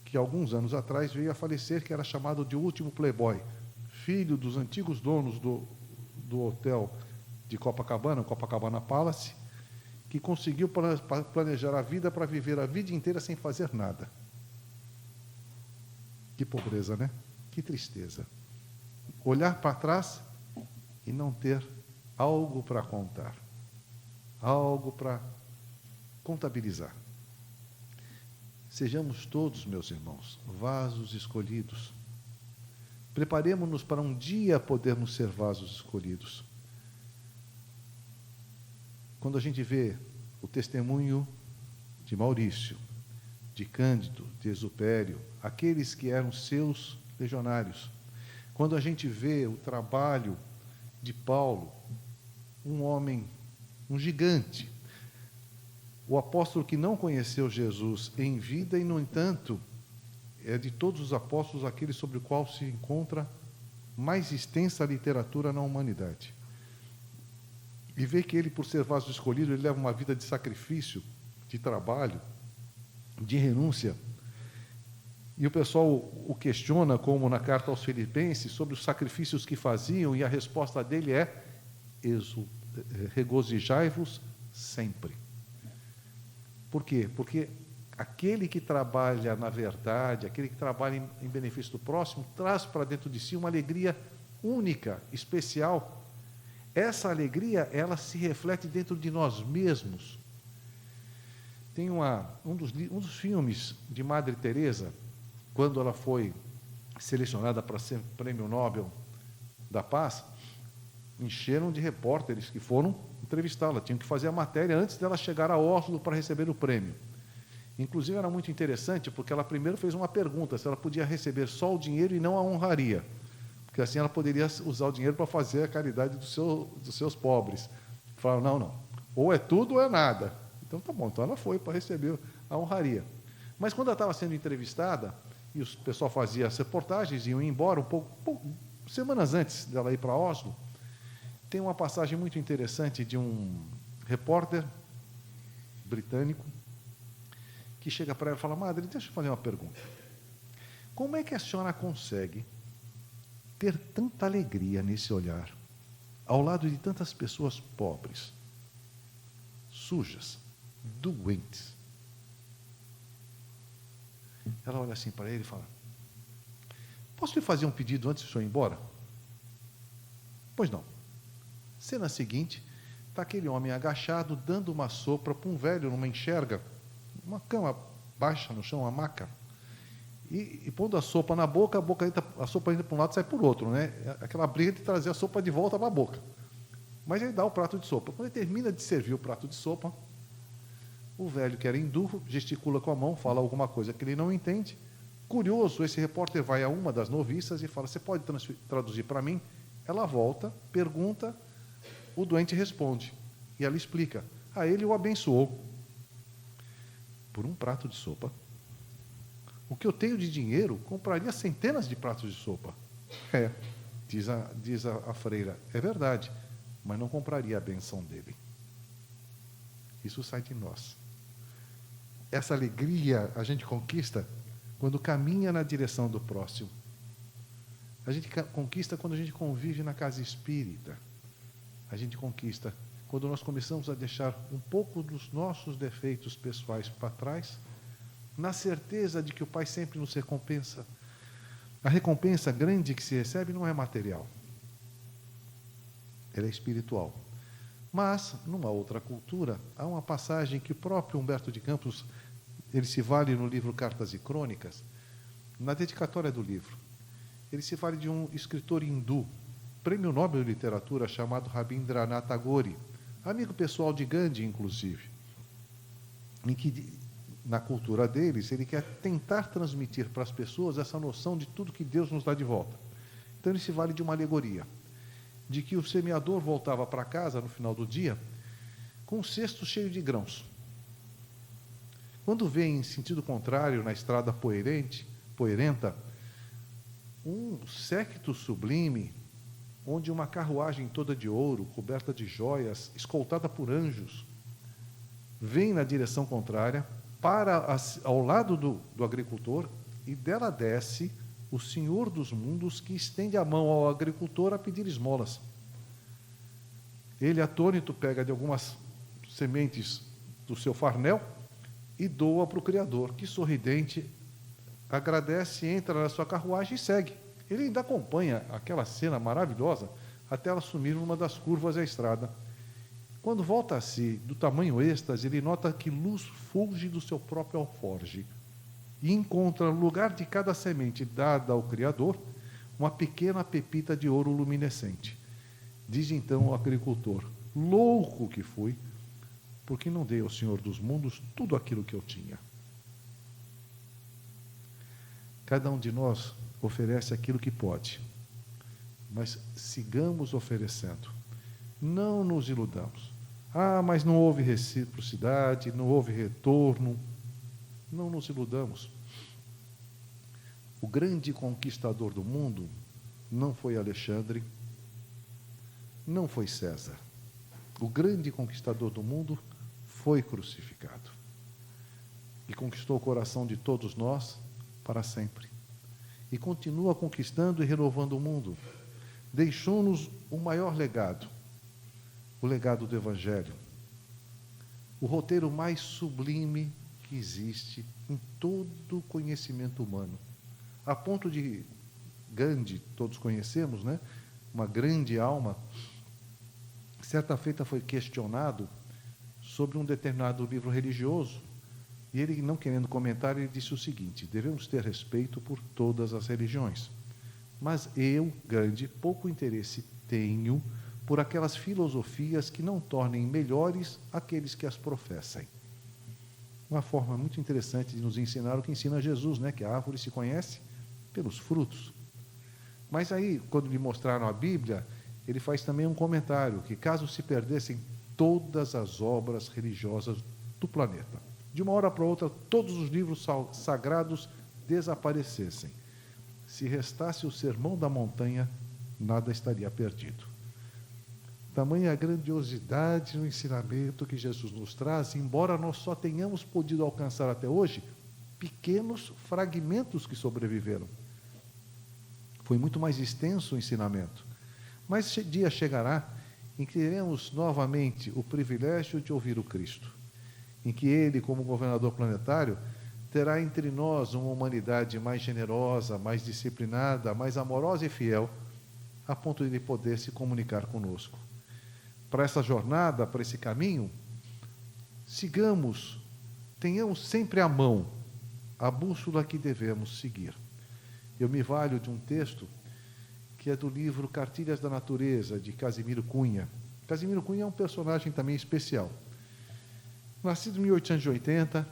que alguns anos atrás veio a falecer, que era chamado de último playboy, filho dos antigos donos do hotel de Copacabana, Copacabana Palace, que conseguiu planejar a vida para viver a vida inteira sem fazer nada. Que pobreza, né? Que tristeza. Olhar para trás e não ter algo para contar, algo para contabilizar. Sejamos todos, meus irmãos, vasos escolhidos. Preparemo-nos para um dia podermos ser vasos escolhidos. Quando a gente vê o testemunho de Maurício, de Cândido, de Exupério, aqueles que eram seus legionários, quando a gente vê o trabalho de Paulo, um homem, um gigante, o apóstolo que não conheceu Jesus em vida e, no entanto, é de todos os apóstolos aquele sobre o qual se encontra mais extensa literatura na humanidade. E vê que ele, por ser vaso escolhido, ele leva uma vida de sacrifício, de trabalho, de renúncia. E o pessoal o questiona, como na carta aos Filipenses, sobre os sacrifícios que faziam, e a resposta dele é: regozijai-vos sempre. Por quê? Porque aquele que trabalha na verdade, aquele que trabalha em benefício do próximo, traz para dentro de si uma alegria única, especial. Essa alegria, ela se reflete dentro de nós mesmos. Tem um dos filmes de Madre Teresa, quando ela foi selecionada para ser Prêmio Nobel da Paz, encheram de repórteres que foram entrevistá-la, tinham que fazer a matéria antes dela chegar a Oslo para receber o prêmio. Inclusive, era muito interessante, porque ela primeiro fez uma pergunta, se ela podia receber só o dinheiro e não a honraria, porque assim ela poderia usar o dinheiro para fazer a caridade dos seus pobres. Falaram, não, ou é tudo ou é nada. Então, tá bom, então ela foi para receber a honraria. Mas quando ela estava sendo entrevistada, e o pessoal fazia as reportagens, iam embora semanas antes dela ir para Oslo, tem uma passagem muito interessante de um repórter britânico que chega para ela e fala: Madre, deixa eu fazer uma pergunta. Como é que a senhora consegue ter tanta alegria nesse olhar, ao lado de tantas pessoas pobres, sujas, doentes? Ela olha assim para ele e fala: posso lhe fazer um pedido antes do senhor ir embora? Pois não. Cena seguinte, está aquele homem agachado, dando uma sopa para um velho numa enxerga, uma cama baixa no chão, uma maca, e pondo a sopa na boca, a sopa entra para um lado e sai por outro, né? Aquela briga de trazer a sopa de volta para a boca. Mas ele dá o prato de sopa. Quando ele termina de servir o prato de sopa, o velho, que era hindu, gesticula com a mão, fala alguma coisa que ele não entende. Curioso, esse repórter vai a uma das noviças e fala: você pode traduzir para mim? Ela volta, pergunta, o doente responde. E ela explica: ele o abençoou por um prato de sopa. O que eu tenho de dinheiro, compraria centenas de pratos de sopa. Diz a freira, é verdade, mas não compraria a benção dele. Isso sai de nós. Essa alegria a gente conquista quando caminha na direção do próximo. A gente conquista quando a gente convive na casa espírita. A gente conquista quando nós começamos a deixar um pouco dos nossos defeitos pessoais para trás, na certeza de que o Pai sempre nos recompensa. A recompensa grande que se recebe não é material, ela é espiritual. Mas, numa outra cultura, há uma passagem que o próprio Humberto de Campos, ele se vale no livro Cartas e Crônicas, na dedicatória do livro, ele se vale de um escritor hindu, prêmio Nobel de Literatura, chamado Rabindranath Tagore, amigo pessoal de Gandhi, inclusive, em que, na cultura deles, ele quer tentar transmitir para as pessoas essa noção de tudo que Deus nos dá de volta. Então, ele se vale de uma alegoria, de que o semeador voltava para casa no final do dia com um cesto cheio de grãos. Quando vê em sentido contrário, na estrada poeirenta, um séquito sublime, onde uma carruagem toda de ouro, coberta de joias, escoltada por anjos, vem na direção contrária, para ao lado do agricultor, e dela desce o Senhor dos mundos, que estende a mão ao agricultor a pedir esmolas. Ele, atônito, pega de algumas sementes do seu farnel e doa para o Criador, que, sorridente, agradece, entra na sua carruagem e segue. Ele ainda acompanha aquela cena maravilhosa até ela sumir numa das curvas da estrada. Quando volta a si, do tamanho êxtase, ele nota que luz fulge do seu próprio alforge e encontra, no lugar de cada semente dada ao Criador, uma pequena pepita de ouro luminescente. Diz então o agricultor: louco que fui, porque não dei ao Senhor dos mundos tudo aquilo que eu tinha. Cada um de nós oferece aquilo que pode, mas sigamos oferecendo. Não nos iludamos. Mas não houve reciprocidade, não houve retorno. Não nos iludamos. O grande conquistador do mundo não foi Alexandre, não foi César. O grande conquistador do mundo foi crucificado. E conquistou o coração de todos nós para sempre. E continua conquistando e renovando o mundo. Deixou-nos o maior legado, o legado do Evangelho. O roteiro mais sublime que existe em todo o conhecimento humano. A ponto de Gandhi, todos conhecemos, né? Uma grande alma, certa feita foi questionado sobre um determinado livro religioso, e ele, não querendo comentar, ele disse o seguinte: devemos ter respeito por todas as religiões, mas eu, Gandhi, pouco interesse tenho por aquelas filosofias que não tornem melhores aqueles que as professem. Uma forma muito interessante de nos ensinar o que ensina Jesus, né? Que a árvore se conhece pelos frutos. Mas aí, quando lhe mostraram a Bíblia, ele faz também um comentário, que caso se perdessem todas as obras religiosas do planeta, de uma hora para outra, todos os livros sagrados desaparecessem, se restasse o Sermão da Montanha, nada estaria perdido. Tamanha a grandiosidade no ensinamento que Jesus nos traz, embora nós só tenhamos podido alcançar até hoje pequenos fragmentos que sobreviveram. Foi muito mais extenso o ensinamento. Mas dia chegará em que teremos novamente o privilégio de ouvir o Cristo, em que Ele, como governador planetário, terá entre nós uma humanidade mais generosa, mais disciplinada, mais amorosa e fiel, a ponto de Ele poder se comunicar conosco. Para essa jornada, para esse caminho, sigamos, tenhamos sempre à mão a bússola que devemos seguir. Eu me valho de um texto que é do livro Cartilhas da Natureza, de Casimiro Cunha. Casimiro Cunha é um personagem também especial. Nascido em 1880,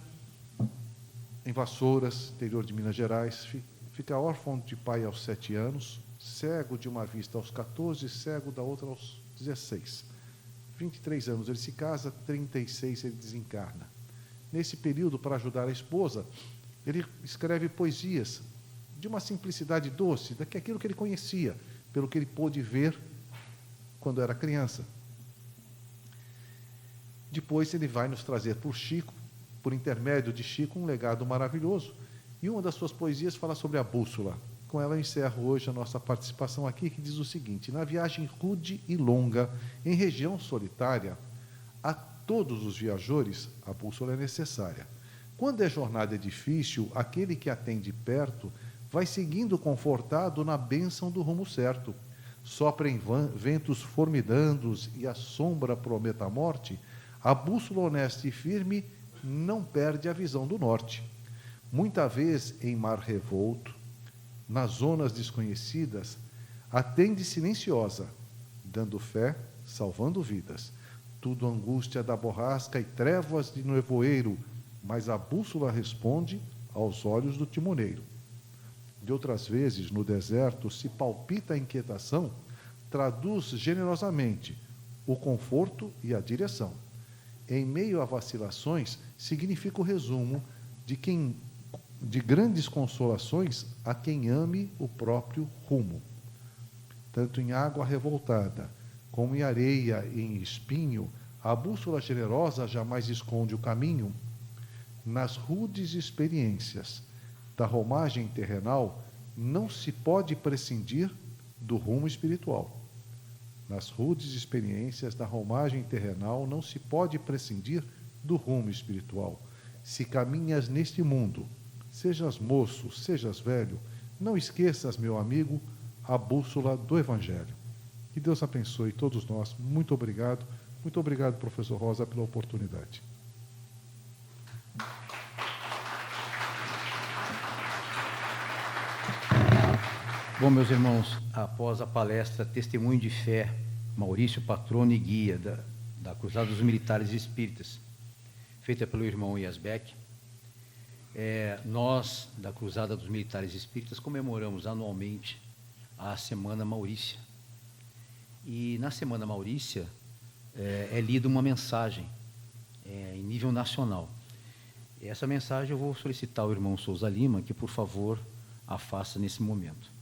em Vassouras, interior de Minas Gerais, fica órfão de pai aos 7 anos, cego de uma vista aos 14, cego da outra aos 16. 23 anos ele se casa, 36 ele desencarna. Nesse período, para ajudar a esposa, ele escreve poesias de uma simplicidade doce, daquilo que ele conhecia, pelo que ele pôde ver quando era criança. Depois ele vai nos trazer por Chico, por intermédio de Chico, um legado maravilhoso. E uma das suas poesias fala sobre a bússola. Com ela eu encerro hoje a nossa participação aqui, que diz o seguinte: na viagem rude e longa, em região solitária, a todos os viajores a bússola é necessária. Quando a jornada é difícil, aquele que a tem de perto vai seguindo confortado na bênção do rumo certo. Soprem ventos formidandos e a sombra prometa a morte, a bússola honesta e firme não perde a visão do norte. Muita vez em mar revolto, nas zonas desconhecidas, atende silenciosa, dando fé, salvando vidas. Tudo angústia da borrasca e trevas de nevoeiro, mas a bússola responde aos olhos do timoneiro. De outras vezes, no deserto, se palpita a inquietação, traduz generosamente o conforto e a direção. Em meio a vacilações, significa o resumo de grandes consolações a quem ame o próprio rumo. Tanto em água revoltada, como em areia e em espinho, a bússola generosa jamais esconde o caminho. Nas rudes experiências da romagem terrenal, não se pode prescindir do rumo espiritual. Nas rudes experiências da romagem terrenal, não se pode prescindir do rumo espiritual. Se caminhas neste mundo, sejas moço, sejas velho, não esqueças, meu amigo, a bússola do Evangelho. Que Deus abençoe todos nós. Muito obrigado. Muito obrigado, professor Rosa, pela oportunidade. Bom, meus irmãos, após a palestra Testemunho de Fé, Maurício, patrono e guia da Cruzada dos Militares Espíritas, feita pelo irmão Iasbeck, nós, da Cruzada dos Militares Espíritas, comemoramos anualmente a Semana Maurícia. E na Semana Maurícia é lida uma mensagem em nível nacional. E essa mensagem eu vou solicitar ao irmão Souza Lima que, por favor, a faça nesse momento.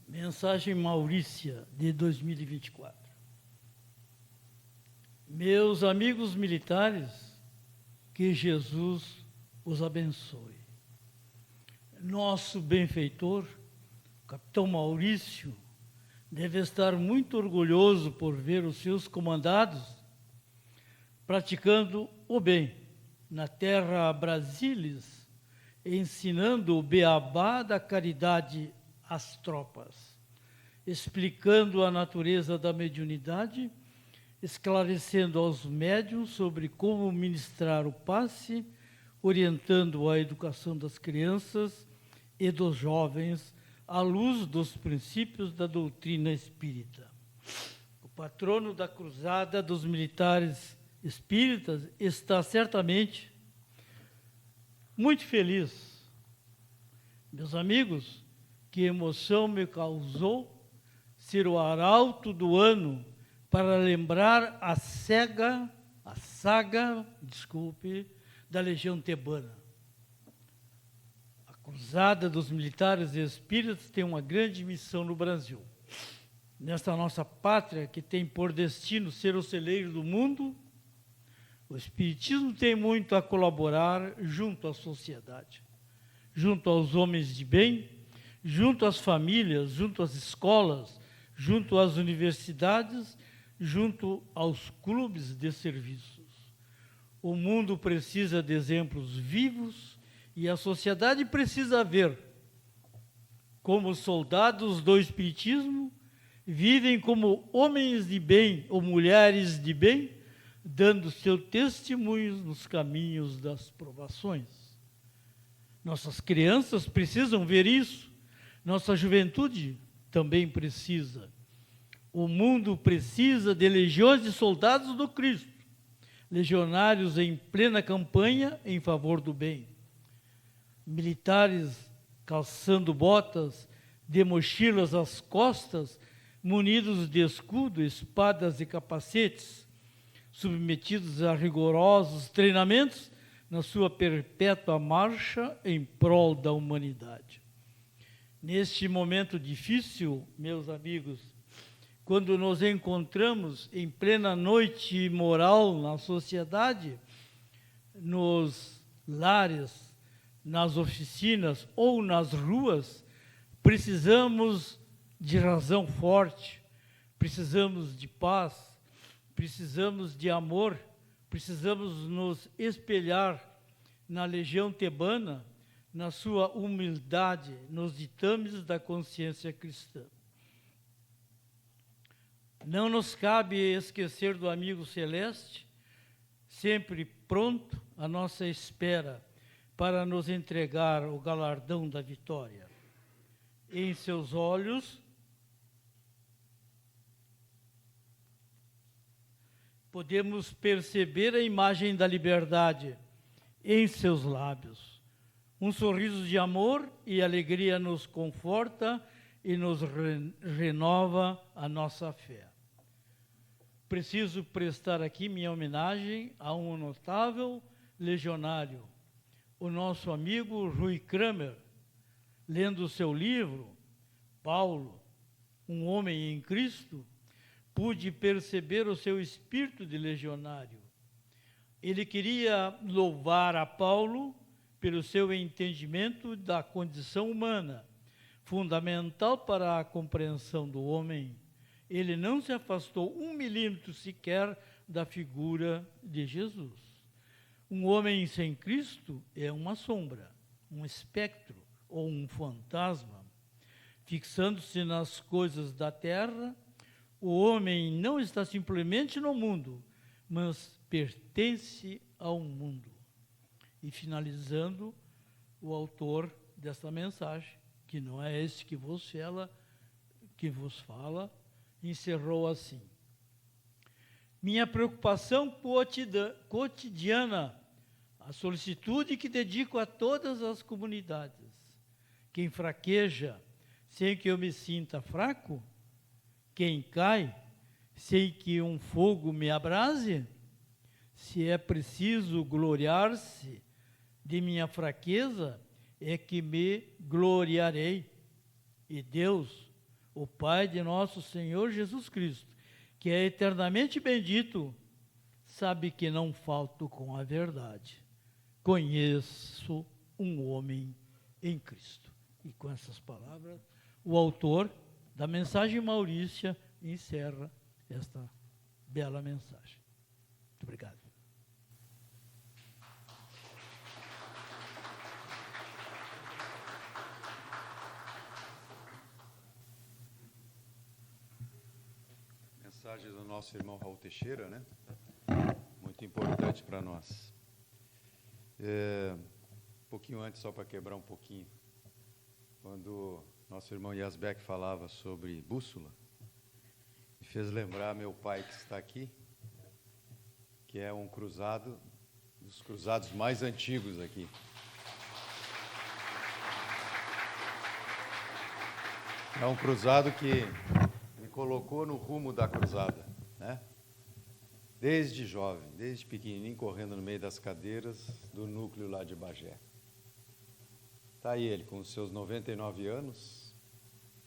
Mensagem Maurícia de 2024. Meus amigos militares, que Jesus os abençoe. Nosso benfeitor, capitão Maurício, deve estar muito orgulhoso por ver os seus comandados praticando o bem na terra Brasílis, ensinando o beabá da caridade às tropas, explicando a natureza da mediunidade, esclarecendo aos médiuns sobre como ministrar o passe, orientando a educação das crianças e dos jovens à luz dos princípios da doutrina espírita. O patrono da Cruzada dos Militares Espíritas está certamente muito feliz. Meus amigos, que emoção me causou ser o arauto do ano para lembrar a saga, da Legião Tebana. A Cruzada dos Militares Espíritas tem uma grande missão no Brasil. Nesta nossa pátria, que tem por destino ser o celeiro do mundo, o Espiritismo tem muito a colaborar junto à sociedade, junto aos homens de bem, junto às famílias, junto às escolas, junto às universidades, junto aos clubes de serviços. O mundo precisa de exemplos vivos e a sociedade precisa ver como os soldados do Espiritismo vivem como homens de bem ou mulheres de bem, dando seu testemunho nos caminhos das provações. Nossas crianças precisam ver isso. Nossa juventude também precisa. O mundo precisa de legiões de soldados do Cristo, legionários em plena campanha em favor do bem. Militares calçando botas, de mochilas às costas, munidos de escudo, espadas e capacetes, submetidos a rigorosos treinamentos na sua perpétua marcha em prol da humanidade. Neste momento difícil, meus amigos, quando nos encontramos em plena noite moral na sociedade, nos lares, nas oficinas ou nas ruas, precisamos de razão forte, precisamos de paz, precisamos de amor, precisamos nos espelhar na Legião Tebana, na sua humildade nos ditames da consciência cristã. Não nos cabe esquecer do amigo celeste, sempre pronto à nossa espera para nos entregar o galardão da vitória. Em seus olhos podemos perceber a imagem da liberdade. Em seus lábios, um sorriso de amor e alegria nos conforta e nos renova a nossa fé. Preciso prestar aqui minha homenagem a um notável legionário, o nosso amigo Rui Kramer. Lendo o seu livro, Paulo, um homem em Cristo, pude perceber o seu espírito de legionário. Ele queria louvar a Paulo pelo seu entendimento da condição humana, fundamental para a compreensão do homem. Ele não se afastou 1 milímetro sequer da figura de Jesus. Um homem sem Cristo é uma sombra, um espectro ou um fantasma. Fixando-se nas coisas da terra, o homem não está simplesmente no mundo, mas pertence ao mundo. E finalizando, o autor desta mensagem, que não é esse que vos fala, encerrou assim: minha preocupação cotidiana, a solicitude que dedico a todas as comunidades. Quem fraqueja sem que eu me sinta fraco? Quem cai sem que um fogo me abrase? Se é preciso gloriar-se de minha fraqueza, é que me gloriarei. E Deus, o Pai de nosso Senhor Jesus Cristo, que é eternamente bendito, sabe que não falto com a verdade. Conheço um homem em Cristo. E com essas palavras, o autor da mensagem Maurícia encerra esta bela mensagem. Muito obrigado. Mensagem do nosso irmão Raul Teixeira, né? Muito importante para nós. Um pouquinho antes, só para quebrar um pouquinho, quando nosso irmão Yasbeck falava sobre bússola, me fez lembrar meu pai que está aqui, que é um cruzado, dos cruzados mais antigos aqui. É um cruzado que me colocou no rumo da cruzada, né? Desde jovem, desde pequenininho, correndo no meio das cadeiras do núcleo lá de Bagé. Está aí ele, com os seus 99 anos,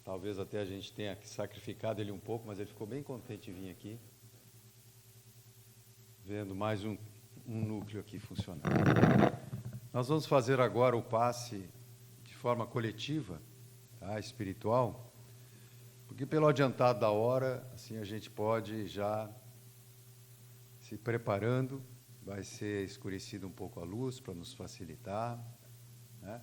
talvez até a gente tenha sacrificado ele um pouco, mas ele ficou bem contente em vir aqui, vendo mais um núcleo aqui funcionando. Nós vamos fazer agora o passe de forma coletiva, tá, espiritual, porque pelo adiantado da hora, assim a gente pode já se preparando, vai ser escurecida um pouco a luz para nos facilitar, né?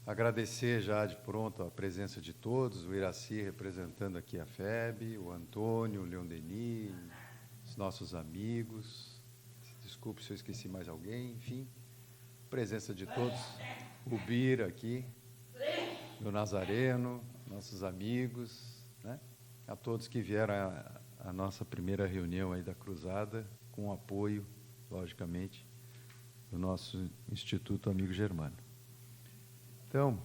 Agradecer já de pronto a presença de todos, o Iraci representando aqui a FEB, o Antônio, o Leon Denis, os nossos amigos, desculpe se eu esqueci mais alguém, enfim, presença de todos, o Bira aqui, o Nazareno, nossos amigos, né? A todos que vieram a nossa primeira reunião aí da Cruzada, com o apoio, logicamente, do nosso Instituto Amigo Germano. Então,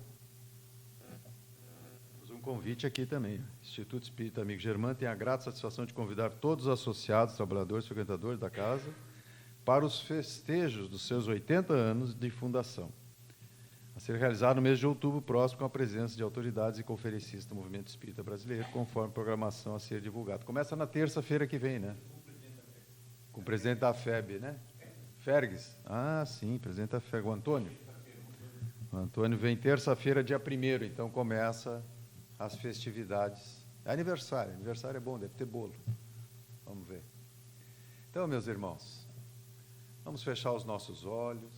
temos um convite aqui também. O Instituto Espírita Amigo Germano tem a grata satisfação de convidar todos os associados, trabalhadores, frequentadores da casa para os festejos dos seus 80 anos de fundação, a ser realizado no mês de outubro próximo, com a presença de autoridades e conferencistas do Movimento Espírita Brasileiro, conforme programação a ser divulgada. Começa na terça-feira que vem, né? Com o presidente da FEB, né? Fergues. Ah, sim, presidente da FEB, o Antônio. O Antônio vem terça-feira, dia 1º, então começa as festividades. É aniversário é bom, deve ter bolo. Vamos ver. Então, meus irmãos, vamos fechar os nossos olhos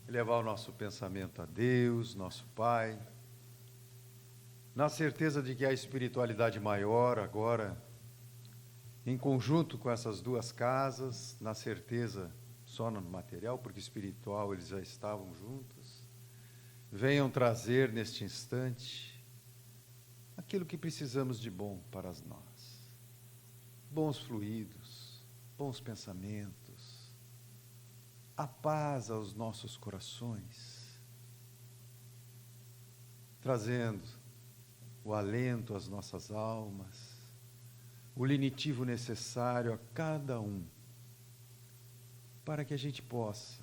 elevar o nosso pensamento a Deus, nosso Pai, na certeza de que a espiritualidade maior agora, em conjunto com essas duas casas, na certeza só no material, porque espiritual eles já estavam juntos, venham trazer neste instante aquilo que precisamos de bom para nós. Bons fluidos, bons pensamentos, a paz aos nossos corações, trazendo o alento às nossas almas, o lenitivo necessário a cada um, para que a gente possa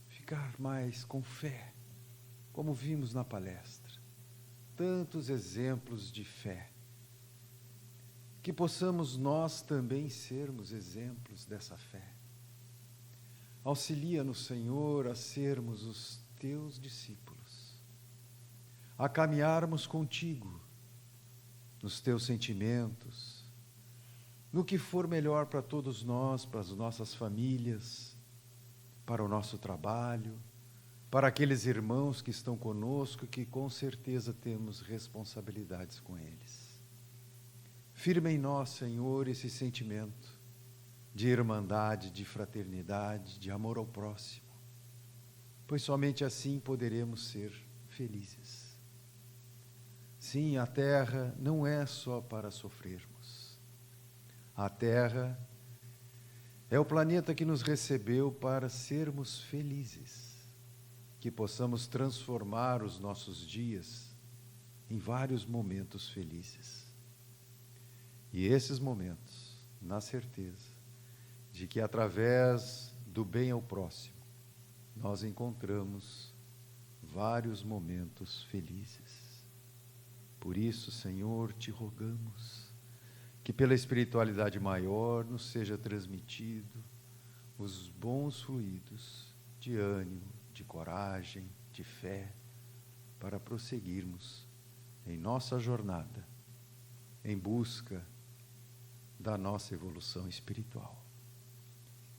ficar mais com fé, como vimos na palestra. Tantos exemplos de fé, que possamos nós também sermos exemplos dessa fé. Auxilia-nos, Senhor, a sermos os teus discípulos, a caminharmos contigo, nos teus sentimentos, no que for melhor para todos nós, para as nossas famílias, para o nosso trabalho, para aqueles irmãos que estão conosco, que com certeza temos responsabilidades com eles. Firma em nós, Senhor, esse sentimento de irmandade, de fraternidade, de amor ao próximo, pois somente assim poderemos ser felizes. Sim, a terra não é só para sofrermos. A terra é o planeta que nos recebeu para sermos felizes, que possamos transformar os nossos dias em vários momentos felizes. E esses momentos, na certeza de que através do bem ao próximo, nós encontramos vários momentos felizes. Por isso, Senhor, te rogamos que pela espiritualidade maior nos seja transmitido os bons fluidos de ânimo, de coragem, de fé, para prosseguirmos em nossa jornada, em busca da nossa evolução espiritual.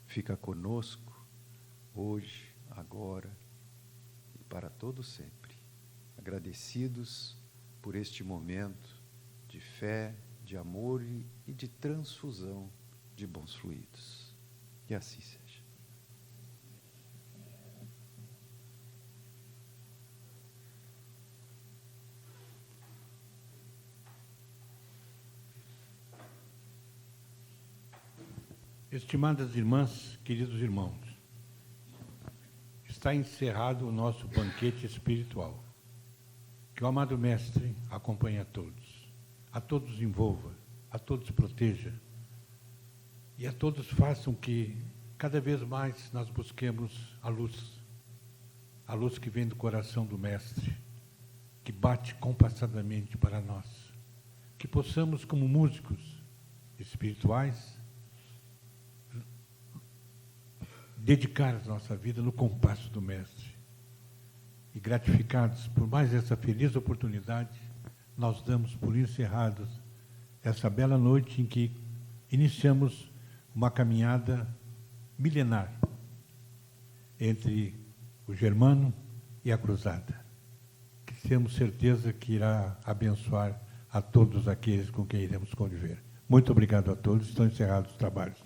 Fica conosco, hoje, agora e para todo sempre, agradecidos por este momento de fé, de amor e de transfusão de bons fluidos. E assim seja. Estimadas irmãs, queridos irmãos, está encerrado o nosso banquete espiritual. Que o amado Mestre acompanhe a todos envolva, a todos proteja e a todos façam que cada vez mais nós busquemos a luz que vem do coração do Mestre, que bate compassadamente para nós, que possamos, como músicos espirituais, dedicar a nossa vida no compasso do Mestre. E gratificados por mais essa feliz oportunidade, nós damos por encerrados essa bela noite em que iniciamos uma caminhada milenar entre o Germano e a Cruzada, que temos certeza que irá abençoar a todos aqueles com quem iremos conviver. Muito obrigado a todos, estão encerrados os trabalhos.